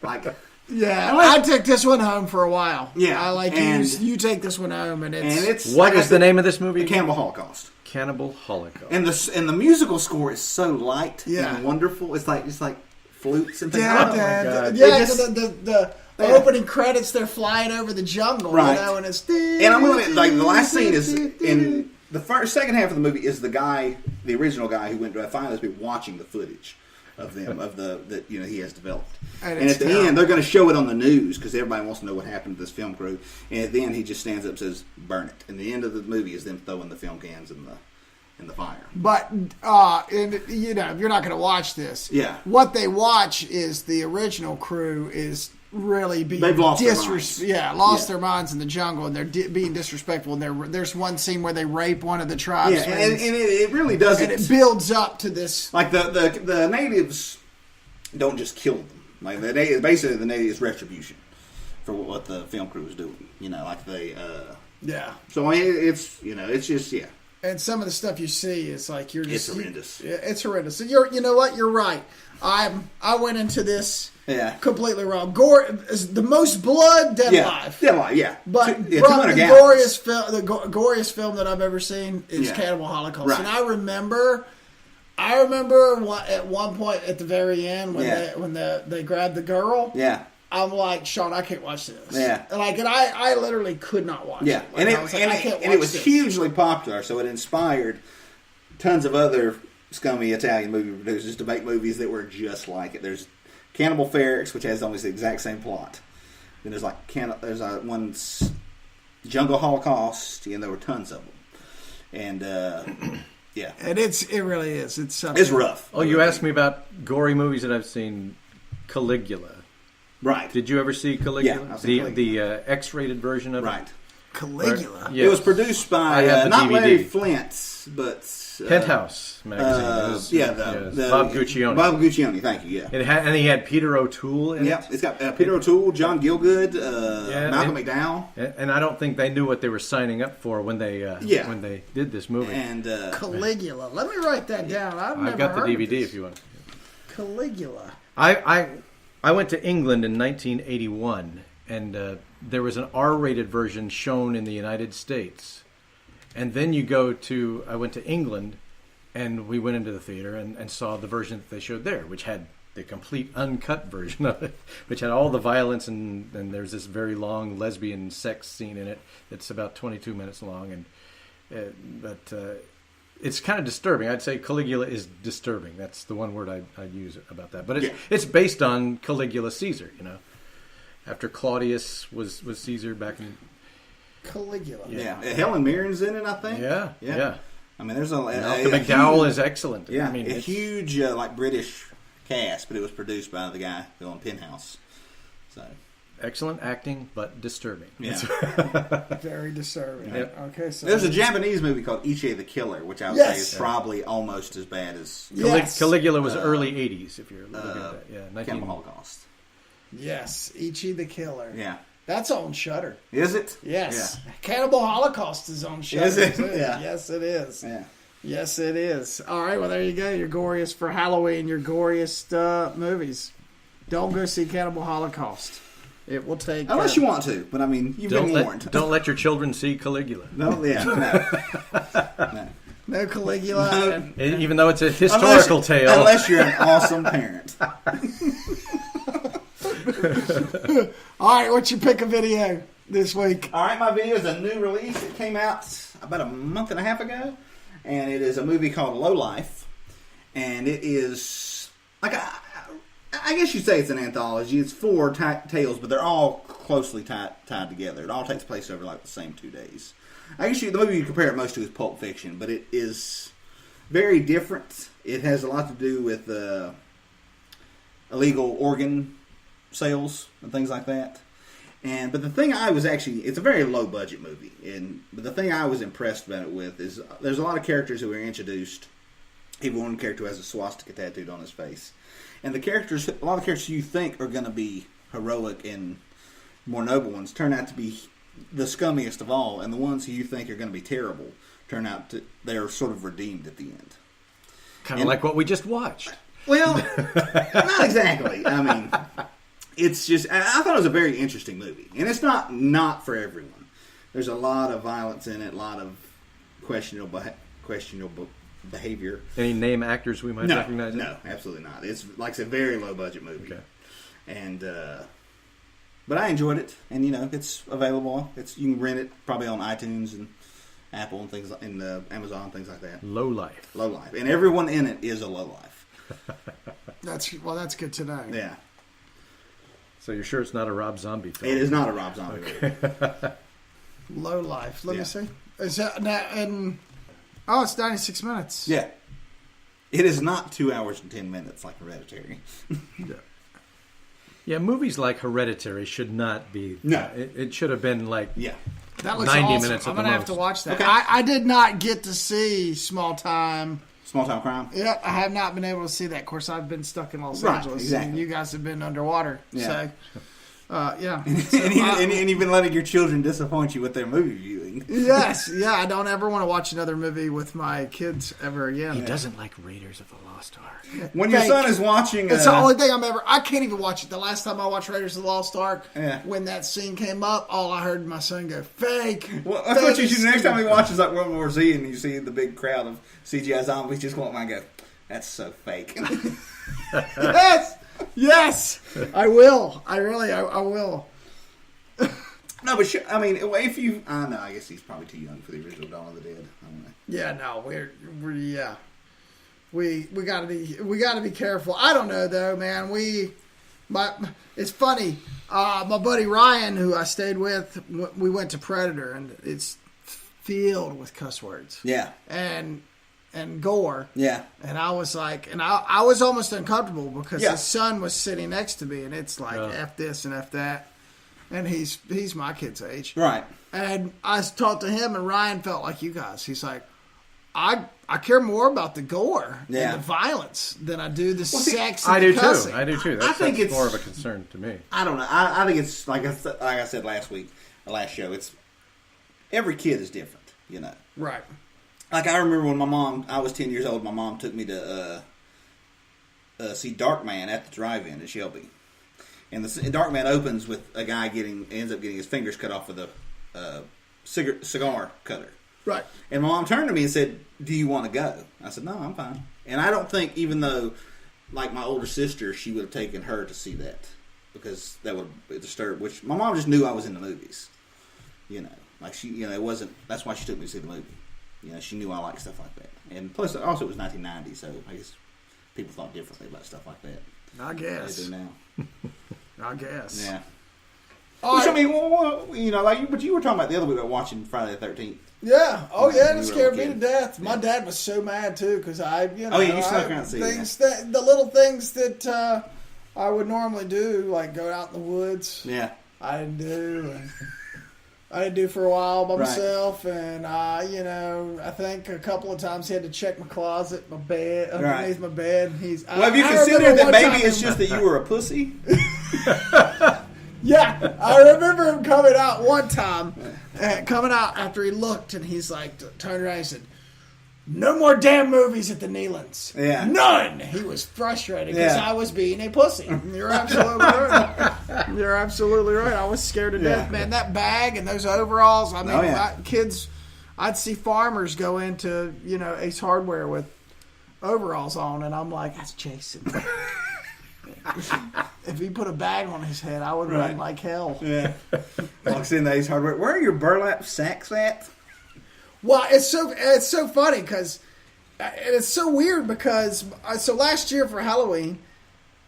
like. Yeah, I took this one home for a while. Yeah, I like and- you take this one home, and it's What is the name of this movie? Cannibal Holocaust. Cannibal Holocaust. And the musical score is so light Yeah. and wonderful. It's like flutes and things. the opening credits. They're flying over the jungle, Right. and it's And I'm gonna like the last scene is in the second half of the movie is the original guy who went to find those people watching the footage of them, of the that he has developed. And at it's the terrible. end, they're going to show it on the news because everybody wants to know what happened to this film crew. And at the end, he just stands up and says, "Burn it." And the end of the movie is them throwing the film cans in the fire. But and if you're not going to watch this, Yeah. what they watch is the original crew is really being They've lost their minds. their minds in the jungle, and they're being disrespectful. And there's one scene where they rape one of the tribes, Yeah, and it really doesn't. and it builds up to this. Like the natives don't just kill them. Like the natives retribution for what the film crew was doing. Like they. Yeah. So I mean, it's just And some of the stuff you see is like you're just It's horrendous. It's horrendous. So you know what? You're right. I went into this completely wrong. Gore is the most blood dead alive. Dead alive, yeah. But 200 the gallons. goriest film that I've ever seen is Yeah. Cannibal Holocaust. Right. And I remember at one point at the very end when they grabbed the girl. Yeah. I'm like, Sean, I can't watch this. Yeah. And I literally could not watch Yeah, it. Like, I was like, I can't watch it was this. hugely popular, so it inspired tons of other scummy Italian movie producers to make movies that were just like it. There's Cannibal Ferox, which has almost the exact same plot. Then there's one Jungle Holocaust, and there were tons of them. And yeah, And it really is. It's something. it's rough. Oh, you asked me about gory movies that I've seen. Caligula. Right? Did you ever see Caligula? Yeah, I've seen Caligula. The X-rated version of Right. it. Caligula. Yes. It was produced I by have the not DVD. Larry Flint, but Penthouse magazine. It was- the Bob Guccione. Bob Guccione, thank you. Yeah. And he had Peter O'Toole in Yeah, it. it's got Peter O'Toole, John Gielgud, Malcolm and- McDowell, And I don't think they knew what they were signing up for when they did this movie. and Caligula. Let me write that down. I've never I've got the heard of DVD this. if you want. Caligula. I went to England in 1981, and there was an R-rated version shown in the United States. And then I went to England, and we went into the theater and saw the version that they showed there, which had the complete uncut version of it, which had all the violence, and there's this very long lesbian sex scene in it that's about 22 minutes long, but it's kind of disturbing. I'd say Caligula is disturbing. That's the one word I'd use about that. But it's based on Caligula Caesar, after Claudius was Caesar back in... Caligula. yeah, Helen Mirren's in it, I think. Yeah. I mean, there's Malcolm McDowell is excellent. Yeah, I mean, a huge British cast, but it was produced by the guy on Penthouse. So excellent acting, but disturbing. yeah, Very disturbing. Yeah. Okay, so there's a Japanese movie called Ichi the Killer, which I would say is probably almost as bad as Yes. Caligula was early 80s, if you're looking at that. Yeah, Cannibal Holocaust. Yes, Ichi the Killer. Yeah, That's on Shudder. is it? Yes. Cannibal Holocaust is on Shudder. Is it? too. Yeah. Yes, it is. Yeah. Yes, it is. All right, well, there you go. Your goriest for Halloween, your goriest movies. Don't go see Cannibal Holocaust. It will take... Unless you want to, but I mean, you've been warned. Don't let your children see Caligula. No, yeah, no. No Caligula. No. And, Even though it's a historical tale. Unless you're an awesome parent. all right, what's your pick of video this week? All right, my video is a new release. It came out about a month and a half ago, and it is a movie called Low Life, and it is like I guess you'd say it's an anthology. It's 4 tales, but they're all closely tied together. It all takes place over like the same 2 days. I guess the movie you compare it most to is Pulp Fiction, but it is very different. It has a lot to do with illegal organ sales and things like that. But the thing it's a very low budget movie, but the thing I was impressed about it with is there's a lot of characters who are introduced. Even one character who has a swastika tattooed on his face, and a lot of characters you think are going to be heroic and more noble ones turn out to be the scummiest of all, and the ones who you think are going to be terrible turn out they're sort of redeemed at the end. Kind of like what we just watched. Well, not exactly. I mean, it's just I thought it was a very interesting movie, and it's not for everyone. There's a lot of violence in it, a lot of questionable behavior. Any name actors we might recognize? No, absolutely not. It's like a very low budget movie. Okay. And but I enjoyed it, and it's available. You can rent it probably on iTunes and Apple and things like, and Amazon, things like that. Low Life. Low Life, and everyone in it is a low life. That's good to know. Yeah. So you're sure it's not a Rob Zombie film? It is not a Rob Zombie movie. Low Life. Let Yeah. me see. Is that now? And it's 96 minutes. Yeah. It is not 2 hours and 10 minutes like Hereditary. Yeah, movies like Hereditary should not be. No. It should have been like Yeah. That looks 90 awesome. minutes at I'm the gonna have most. to watch that. Okay. I did not get to see Small Time. Small Town Crime. Yeah, I have not been able to see that. Of course, I've been stuck in Los Right, Angeles, exactly. and you guys have been underwater. Yeah. So, yeah. And you've been letting your children disappoint you with their movie viewing. Yes, yeah. I don't ever want to watch another movie with my kids ever again. he doesn't like Raiders of the Lost Ark. When your Fake. son is watching... It's the only thing I can't even watch it. The last time I watched Raiders of the Lost Ark, Yeah. when that scene came up, all I heard my son go, fake. Well, that's what you fake should do. Next time he watches like World War Z and you see the big crowd of CGI zombies, just go up and go, that's so fake. Yes, I will. I will. No, but I mean, if you... I know, I guess he's probably too young for the original Dawn of the Dead. I don't know. Yeah, no, we gotta be careful. I don't know though, man. It's funny. My buddy Ryan, who I stayed with, we went to Predator, and it's filled with cuss words. Yeah. And gore. Yeah. And I was like, I was almost uncomfortable because Yeah. his son was sitting next to me, and it's like F this and F that, and he's my kid's age. Right. And I talked to him, and Ryan felt like you guys. He's like, I care more about the gore Yeah. and the violence than I do the sex I and do the cussing. too. I do too. I think That's it's- more of a concern to me. I don't know. I think it's like I said last week, or last show. It's every kid is different, you know. Right. Like I remember when I was 10 years old. My mom took me to see Darkman at the drive-in at Shelby, and the Darkman opens with a guy ends up getting his fingers cut off with a cigar cutter. Right. And my mom turned to me and said, "Do you want to go?" I said, "No, I'm fine." And I don't think, even though, like my older sister, she would have taken her to see that because that would disturb. Which my mom just knew I was in the movies, you know. Like it wasn't. That's why she took me to see the movie. You know, she knew I liked stuff like that. And plus, also it was 1990, so I guess people thought differently about stuff like that. I guess. They do now. I guess. Yeah. All Which right. I mean, well, you know, but you were talking about the other week about watching Friday the 13th. Yeah. Oh, Yeah, yeah. when It you were scared a me to kid. death. My Yeah. dad was so mad too because I, you know, Oh, yeah, you snuck around and see it, things the little things that I would normally do, like go out in the woods. Yeah. I didn't do. And I didn't do for a while by Right. myself, and you know, I think a couple of times he had to check my closet, my bed, underneath my bed. Well, have you considered that maybe it's just that you were a pussy? Yeah, I remember him coming out one time, coming out after he looked, and he's like, turned around and said, "No more damn movies at the Neelands. Yeah. None." He was frustrated because Yeah. I was being a pussy. You're absolutely right. You're absolutely right. I was scared to death, Yeah. man. That bag and those overalls. I mean, Oh, yeah. kids. I'd see farmers go into Ace Hardware with overalls on, and I'm like, that's Jason. If he put a bag on his head, I would run Right. like hell. Yeah. Walks in the Ace Hardware. Where are your burlap sacks at? Well, it's so funny because it's so weird because so last year for Halloween,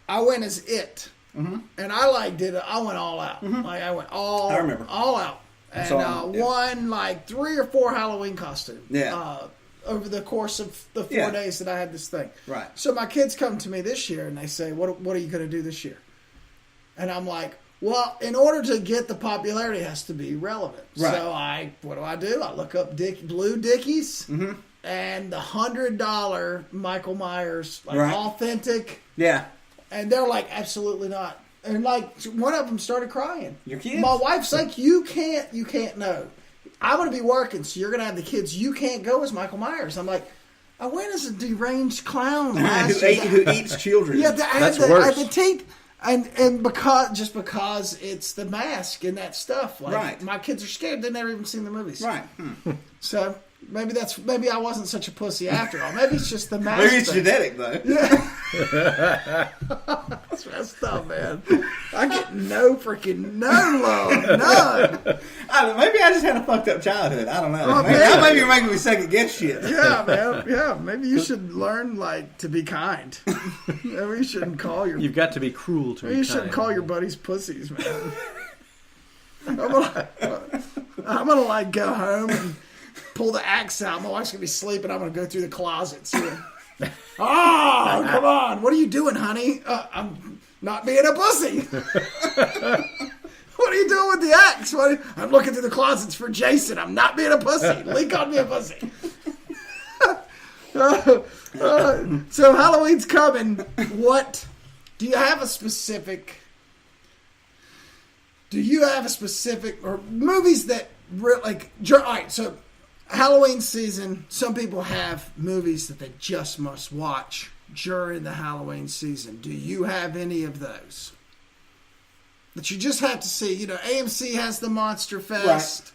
I went as it, and I I went all out. Like I went I remember. all out, and saw him, yeah. won like 3 or 4 Halloween costumes. Yeah. Over the course of the 4 Yeah. days that I had this thing. Right. So my kids come to me this year and they say, "What are you going to do this year?" And I'm like, well, in order to get the popularity, it has to be relevant. Right. So what do? I look up Blue Dickies and the $100 Michael Myers, like Right. authentic. Yeah. And they're like, absolutely not. And like one of them started crying. Your kids? My wife's like, you can't know. I'm going to be working, so you're going to have the kids. You can't go as Michael Myers. I'm like, I went as a deranged clown last year. who eats children. Yeah, That's I worse. had the teeth, and because it's the mask and that stuff. Like, Right. my kids are scared. They never even seen the movies. Right. So maybe I wasn't such a pussy after all. Maybe it's just the mask. Maybe it's thing. genetic, though. That's That's messed up, man. I get no love, none. Maybe I just had a fucked up childhood. I don't know. Oh, Maybe you're making me second guess shit. Yeah, man. Yeah, maybe you should learn to be kind. Maybe you shouldn't call your. You've got to be cruel to be You kind. shouldn't call your buddies pussies, man. I'm gonna go home and pull the axe out. My wife's gonna be sleeping. I'm gonna go through the closets. Oh, come on! What are you doing, honey? I'm not being a pussy. What are you doing with the axe? I'm looking through the closets for Jason. I'm not being a pussy. Lee called me a pussy. So Halloween's coming. What do you have a specific? Do you have a specific or movies that all right? So Halloween season, some people have movies that they just must watch during the Halloween season. Do you have any of those that you just have to see? You know, AMC has the Monster Fest.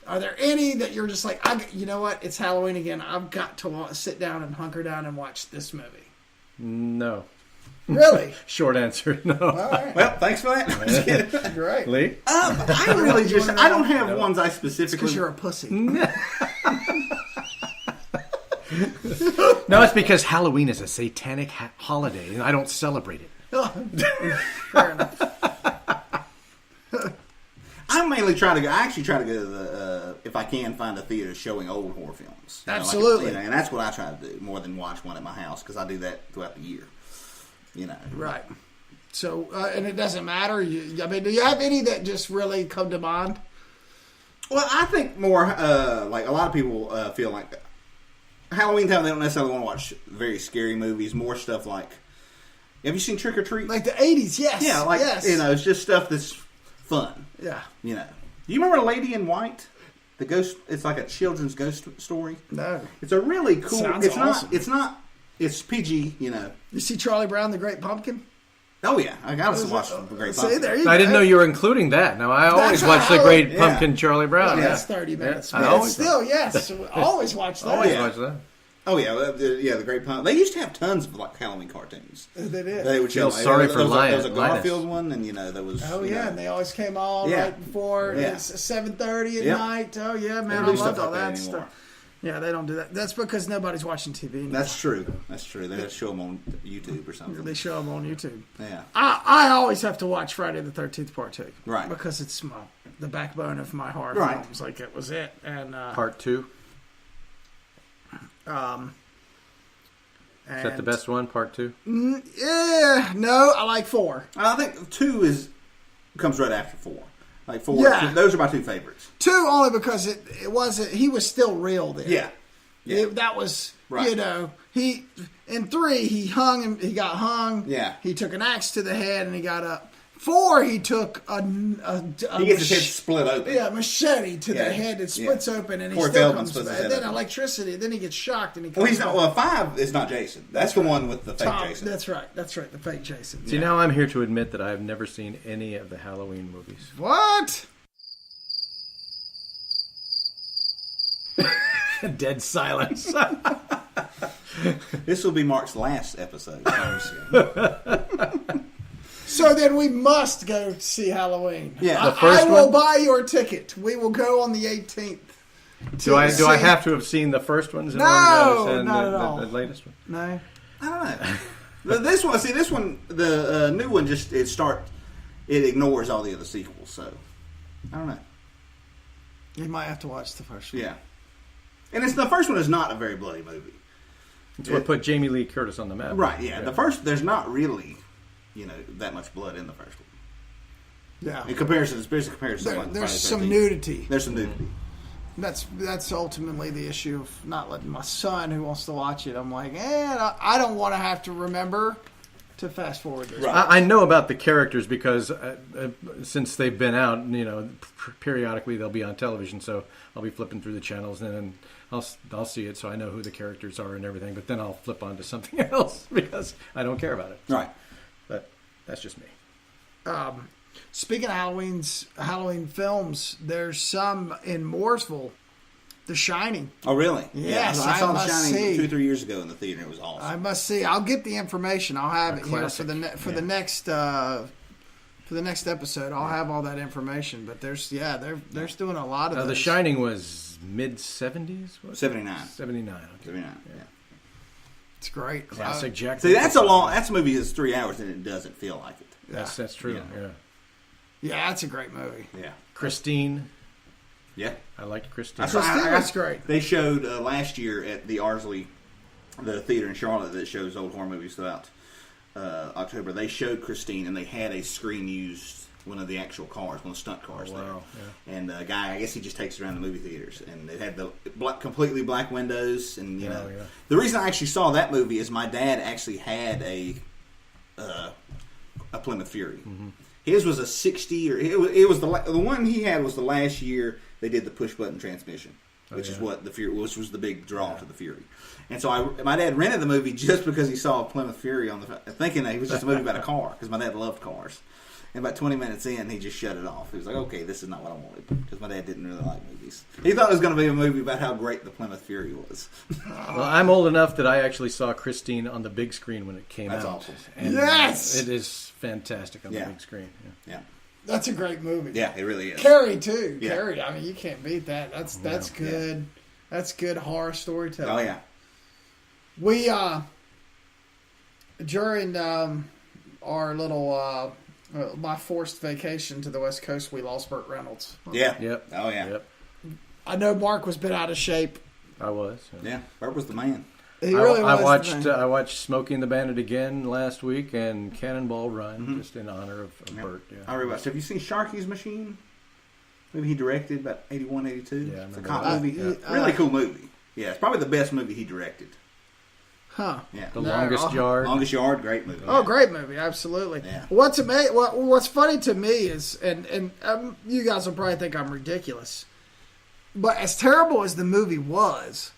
Right. Are there any that you're just like, you know what? It's Halloween again. I've got to sit down and hunker down and watch this movie. No. Really? Short answer, no. All right. Well, thanks for that. Great. Lee? I really just, I don't have ones I specifically... Because you're a pussy. No, it's because Halloween is a satanic holiday, and I don't celebrate it. Fair enough. I mainly try to go. I actually try to go to the if I can find a theater showing old horror films. Absolutely, and that's what I try to do more than watch one at my house because I do that throughout the year. You know, right? So, and it doesn't matter. Do you have any that just really come to mind? Well, I think more like a lot of people feel like Halloween time. They don't necessarily want to watch very scary movies. More stuff like, have you seen Trick or Treat? Like the 80s, yes. Yeah, like you know, it's just stuff that's fun. Yeah. You know. Do you remember Lady in White? The ghost. It's like a children's ghost story. No. It's a really cool. Sounds awesome. It's PG. You know. You see Charlie Brown, the Great Pumpkin? Oh yeah, I got to watch the Great Pumpkin. See, there you go. I didn't know you were including that. Now I always watch the Great Pumpkin, Charlie Brown. Yeah, that's 30 minutes. Yeah, But still, yes, always watch that. Always watch that. Oh yeah, the Great Pumpkin. They used to have tons of like Halloween cartoons. They did. They would Feel sorry for Linus. There was a Garfield one, and you know there was. Oh yeah, and they always came on right before. Yeah. It's 7:30 at night. Oh yeah, man, I loved all that stuff. Yeah, they don't do that. That's because nobody's watching TV anymore. That's true. That's true. They show them on YouTube or something. They show them on YouTube. Yeah. I always have to watch Friday the 13th Part 2. Right. Because it's the backbone of my horror films. Like it was it. And Part 2. Is that the best one? Part 2. Yeah. No, I like 4. I think 2 comes right after 4. Like 4. Yeah. Those are my 2 favorites. 2 only because it wasn't. He was still real then. Yeah. That was you know he in 3 he got hung. Yeah. He took an axe to the head and he got up. 4 he took a he gets his head split open. Yeah, machete to the head. It splits open and he still comes back. And then electricity. Then he gets shocked and he comes back. Well, 5 is not Jason. That's the one with the fake Jason. That's right. The fake Jason. See, now I'm here to admit that I have never seen any of the Halloween movies. What? Dead silence. This will be Mark's last episode. So then we must go see Halloween. Yeah, the first I will one? buy your ticket. We will go on the 18th. Do I have to have seen the first ones? No, not at all. The latest one? No. I don't know. This one, the new one it ignores all the other sequels. So I don't know. You might have to watch the first one. Yeah, and the first one is not a very bloody movie. It's what put Jamie Lee Curtis on the map. Right. Yeah. The first, there's not really, that much blood in the first one. Yeah. In comparison, especially compared to something like there's Friday the some 13th. nudity. There's some nudity. That's ultimately the issue of not letting my son, who wants to watch it, I'm like, I don't want to have to remember to fast forward this. Right. I know about the characters because since they've been out, periodically they'll be on television. So I'll be flipping through the channels and then I'll see it, so I know who the characters are and everything. But then I'll flip on to something else because I don't care about it. Right. But that's just me. Speaking of Halloween films, there's some in Mooresville The Shining. Oh, really? Yes, I saw I The must Shining see. 2 or 3 years ago in the theater. It was awesome. I must see. I'll get the information. I'll have it here classic. the next for the next episode. I'll have all that information. But they're doing a lot of The those. Shining was mid-70s? 79. 79. Okay. 79, yeah. It's great. Classic Jack. See, that's a Nicholson. that's a movie that's 3 hours and it doesn't feel like it. Yes, that's true. Yeah. Yeah, that's a great movie. Yeah. Christine. Yeah. I liked Christine. That's great. They showed last year at the Ardsley, the theater in Charlotte that shows old horror movies throughout October. They showed Christine, and they had a screen used one of the actual cars, one of the stunt cars wow. there. Yeah. And a guy, I guess he just takes it around the movie theaters, and it had the completely black windows. And you know, the reason I actually saw that movie is my dad actually had a Plymouth Fury. Mm-hmm. His was a 60, or it was the one he had was the last year they did the push button transmission, which is what the Fury, which was the big draw to the Fury. And so my dad rented the movie just because he saw a Plymouth Fury on thinking that it was just a movie about a car, because my dad loved cars. And about 20 minutes in, he just shut it off. He was like, okay, this is not what I wanted, because my dad didn't really like movies. He thought it was going to be a movie about how great the Plymouth Fury was. Well, I'm old enough that I actually saw Christine on the big screen when it came out. That's awesome. And Yes! It is fantastic on the big screen. Yeah. That's a great movie. Yeah, it really is. Carrie too. Yeah. Carrie. I mean, you can't beat that. That's good. Yeah. That's good horror storytelling. Oh yeah. We during our little my forced vacation to the West Coast, we lost Burt Reynolds. Yeah. Yep. Oh yeah. Yep. I know Mark was a bit out of shape. I was. Yeah. Burt was the man. He really was. I watched Smokey and the Bandit again last week and Cannonball Run, just in honor of Burt. Yeah. I remember. Have you seen Sharky's Machine? Maybe he directed about 81, 82. Yeah, it's a I cop remember movie. Really cool movie. Yeah, it's probably the best movie he directed. Huh. Yeah. The Longest Yard. Longest Yard, great movie. Oh, great movie, absolutely. Yeah. What's funny to me is, and you guys will probably think I'm ridiculous, but as terrible as the movie was,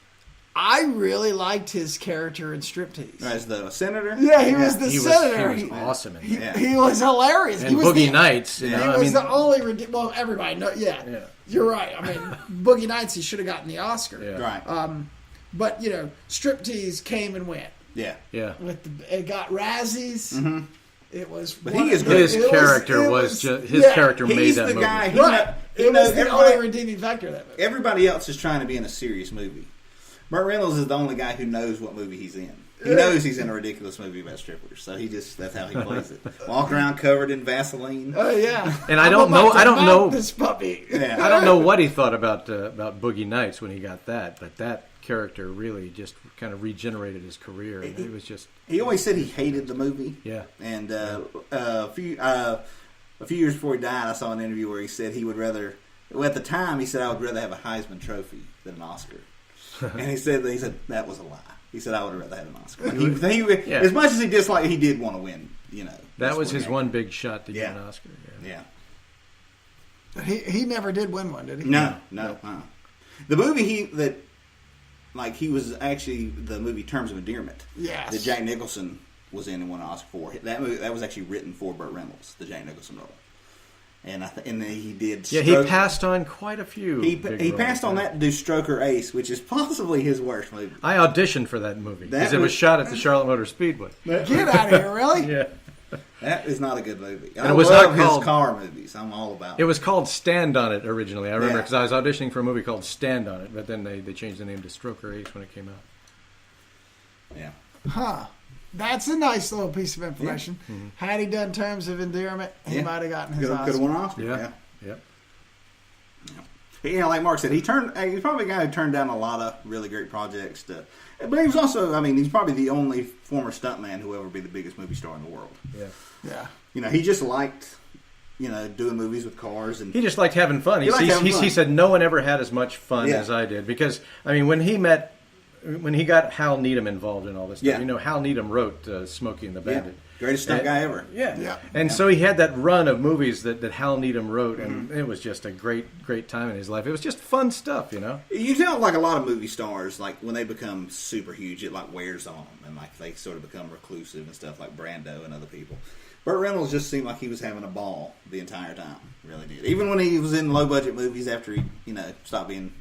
I really liked his character in Striptease. As the senator? Yeah, he was the senator. He was awesome in that. He was hilarious. And he was Boogie Nights. You know, he was the only well, everybody know. Yeah, you're right. I mean, Boogie Nights, he should have gotten the Oscar. Yeah. Right. But you know, Striptease came and went. Yeah. Yeah. It got Razzies. Mm-hmm. It was. But he is good. His character made he's that the movie. guy. It was the only redeeming factor of that movie. Everybody else is trying to be in a serious movie. Burt Reynolds is the only guy who knows what movie he's in. He knows he's in a ridiculous movie about strippers, so that's how he plays it. Walk around covered in Vaseline. Oh yeah. And I don't know this puppy. Yeah. I don't know what he thought about Boogie Nights when he got that, but that character really just kind of regenerated his career. And it was just. He always said he hated the movie. Yeah. And a few years before he died, I saw an interview where he said he would rather. Well, at the time, he said I would rather have a Heisman Trophy than an Oscar. And he said that was a lie. He said I would have rather had an Oscar. As much as he disliked, he did want to win. You know, that was his one big shot to get an Oscar. Yeah. He never did win one, did he? No. The movie he was actually the movie Terms of Endearment. Yes. That Jack Nicholson was in and won an Oscar for. That movie that was actually written for Burt Reynolds, the Jack Nicholson role. And then he did. Yeah, he passed on quite a few. He passed on that to do Stroker Ace, which is possibly his worst movie. I auditioned for that movie because it was shot at the Charlotte Motor Speedway. Get out of here, really? Yeah. That is not a good movie. And it was not his car movies. I'm all about it. It was called Stand On It originally. I remember because I was auditioning for a movie called Stand On It, but then they changed the name to Stroker Ace when it came out. Yeah. Huh. That's a nice little piece of information. Yeah. Mm-hmm. Had he done Terms of Endearment, he might have gotten his Oscar. Could have won an Oscar. Yeah. Yep. Yeah, like Mark said, he's probably a guy who turned down a lot of really great projects. But he was also, he's probably the only former stuntman who will ever be the biggest movie star in the world. Yeah. You know, he just liked, doing movies with cars. And he just liked having fun. He said no one ever had as much fun as I did. Because, when he got Hal Needham involved in all this stuff, Hal Needham wrote Smokey and the Bandit. Greatest stunt guy ever. Yeah. And so he had that run of movies that Hal Needham wrote, and it was just a great time in his life. It was just fun stuff, You tell, like, a lot of movie stars, like, when they become super huge, it, like, wears on them, and, like, they sort of become reclusive and stuff, like Brando and other people. Burt Reynolds just seemed like he was having a ball the entire time. Really did. Even when he was in low-budget movies after he, stopped being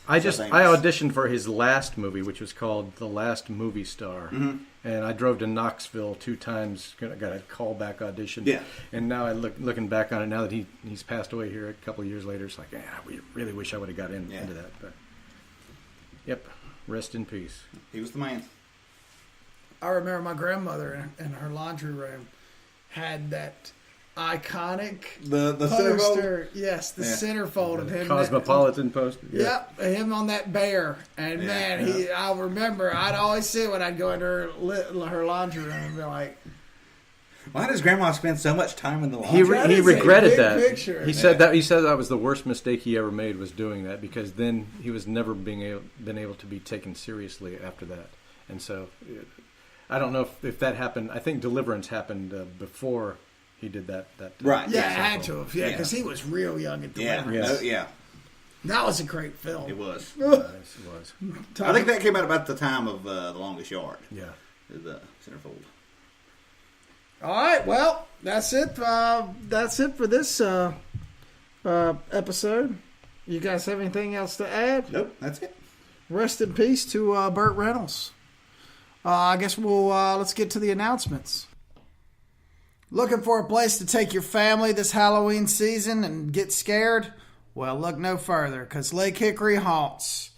I auditioned for his last movie, which was called The Last Movie Star. Mm-hmm. And I drove to Knoxville 2 times, got a callback audition. Yeah. And now looking back on it, now that he's passed away here a couple of years later, it's like, we really wish I would have got into that. But yep, rest in peace. He was the man. I remember my grandmother in her laundry room had that iconic the poster. Yes, the centerfold of him. Cosmopolitan poster. Yep, him on that bear. And man, I remember I'd always see it when I'd go into her laundry room and be like, why does Grandma spend so much time in the laundry? He regretted that. Picture. He said that was the worst mistake he ever made, was doing that, because then he was never been able to be taken seriously after that. And so I don't know if that happened. I think Deliverance happened before he did that. Right. Yeah, it had to have. Yeah, because he was real young at Deliverance. Yeah. That was a great film. It was. It was. I think that came out about the time of The Longest Yard. Yeah. The centerfold. All right. Well, that's it. That's it for this episode. You guys have anything else to add? Nope. That's it. Rest in peace to Burt Reynolds. I guess let's get to the announcements. Looking for a place to take your family this Halloween season and get scared? Well, look no further, because Lake Hickory Haunts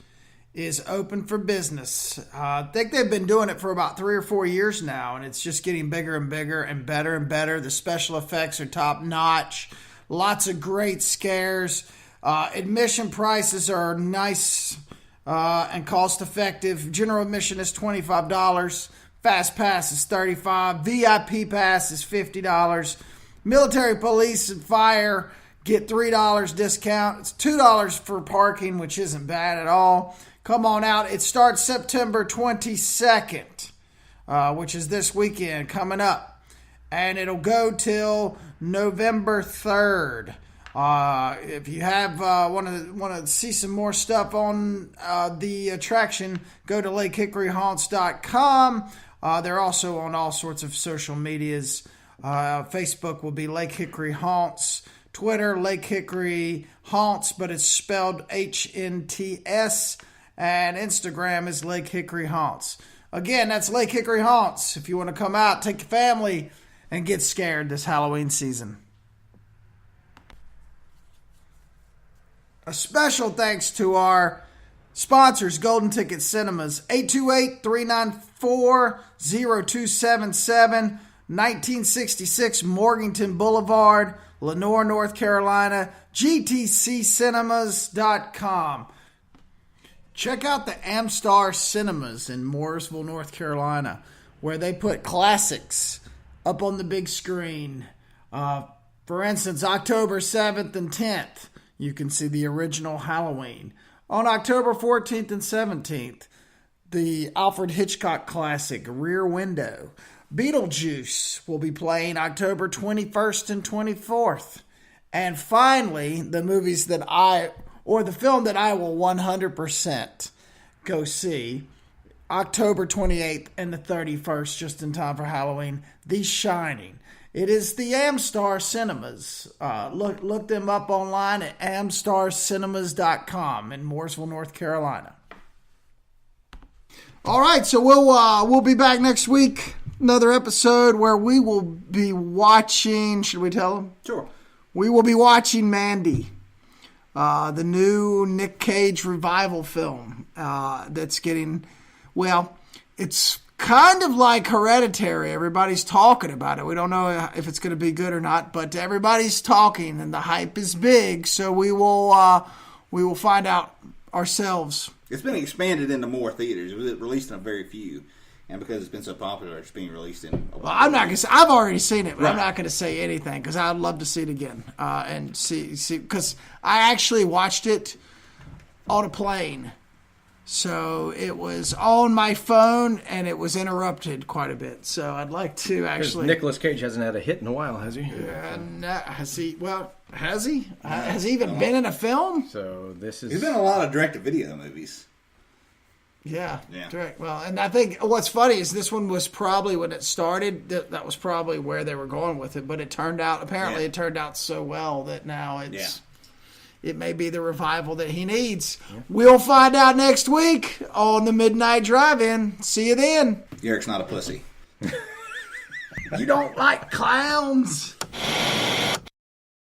is open for business. I think they've been doing it for about 3 or 4 years now, and it's just getting bigger and bigger and better. The special effects are top notch. Lots of great scares. Admission prices are nice and cost effective. General admission is $25. Fast Pass is $35. VIP Pass is $50. Military, police, and fire get $3 discount. It's $2 for parking, which isn't bad at all. Come on out. It starts September 22nd, which is this weekend coming up. And it'll go till November 3rd. If you have want to see some more stuff on the attraction, go to lakehickoryhaunts.com. They're also on all sorts of social medias. Facebook will be Lake Hickory Haunts. Twitter, Lake Hickory Haunts, but it's spelled HNTS. And Instagram is Lake Hickory Haunts. Again, that's Lake Hickory Haunts. If you want to come out, take your family, and get scared this Halloween season. A special thanks to our sponsors, Golden Ticket Cinemas, 828-394-0277, 1966 Morganton Boulevard, Lenoir, North Carolina, gtccinemas.com. Check out the Amstar Cinemas in Mooresville, North Carolina, where they put classics up on the big screen. For instance, October 7th and 10th, you can see the original Halloween. On October 14th and 17th, the Alfred Hitchcock classic, Rear Window. Beetlejuice will be playing October 21st and 24th. And finally, the film that I will 100% go see, October 28th and the 31st, just in time for Halloween, The Shining. It is the Amstar Cinemas. Look them up online at amstarcinemas.com in Mooresville, North Carolina. All right, so we'll be back next week. Another episode where we will be watching. Should we tell them? Sure. We will be watching Mandy, the new Nick Cage revival film that's getting. Well, it's kind of like Hereditary. Everybody's talking about it. We don't know if it's going to be good or not, but everybody's talking, and the hype is big. So we will find out ourselves. It's been expanded into more theaters. It was released in a very few, and because it's been so popular, it's being released in. I'm not gonna say I've already seen it, but right. I'm not gonna say anything because I'd love to see it again and see because I actually watched it on a plane. So it was on my phone, and it was interrupted quite a bit. So I'd like to actually. Nicolas Cage hasn't had a hit in a while, has he? Has he? Well, has he? Has he even been in a film? So this is. He's been in a lot of direct-to-video movies. Yeah. Direct. Well, and I think what's funny is this one was probably when it started. That was probably where they were going with it, but it turned out. Apparently, it turned out so well that now it may be the revival that he needs. Yeah. We'll find out next week on the Midnight Drive-In. See you then. Garrick's not a pussy. You don't like clowns.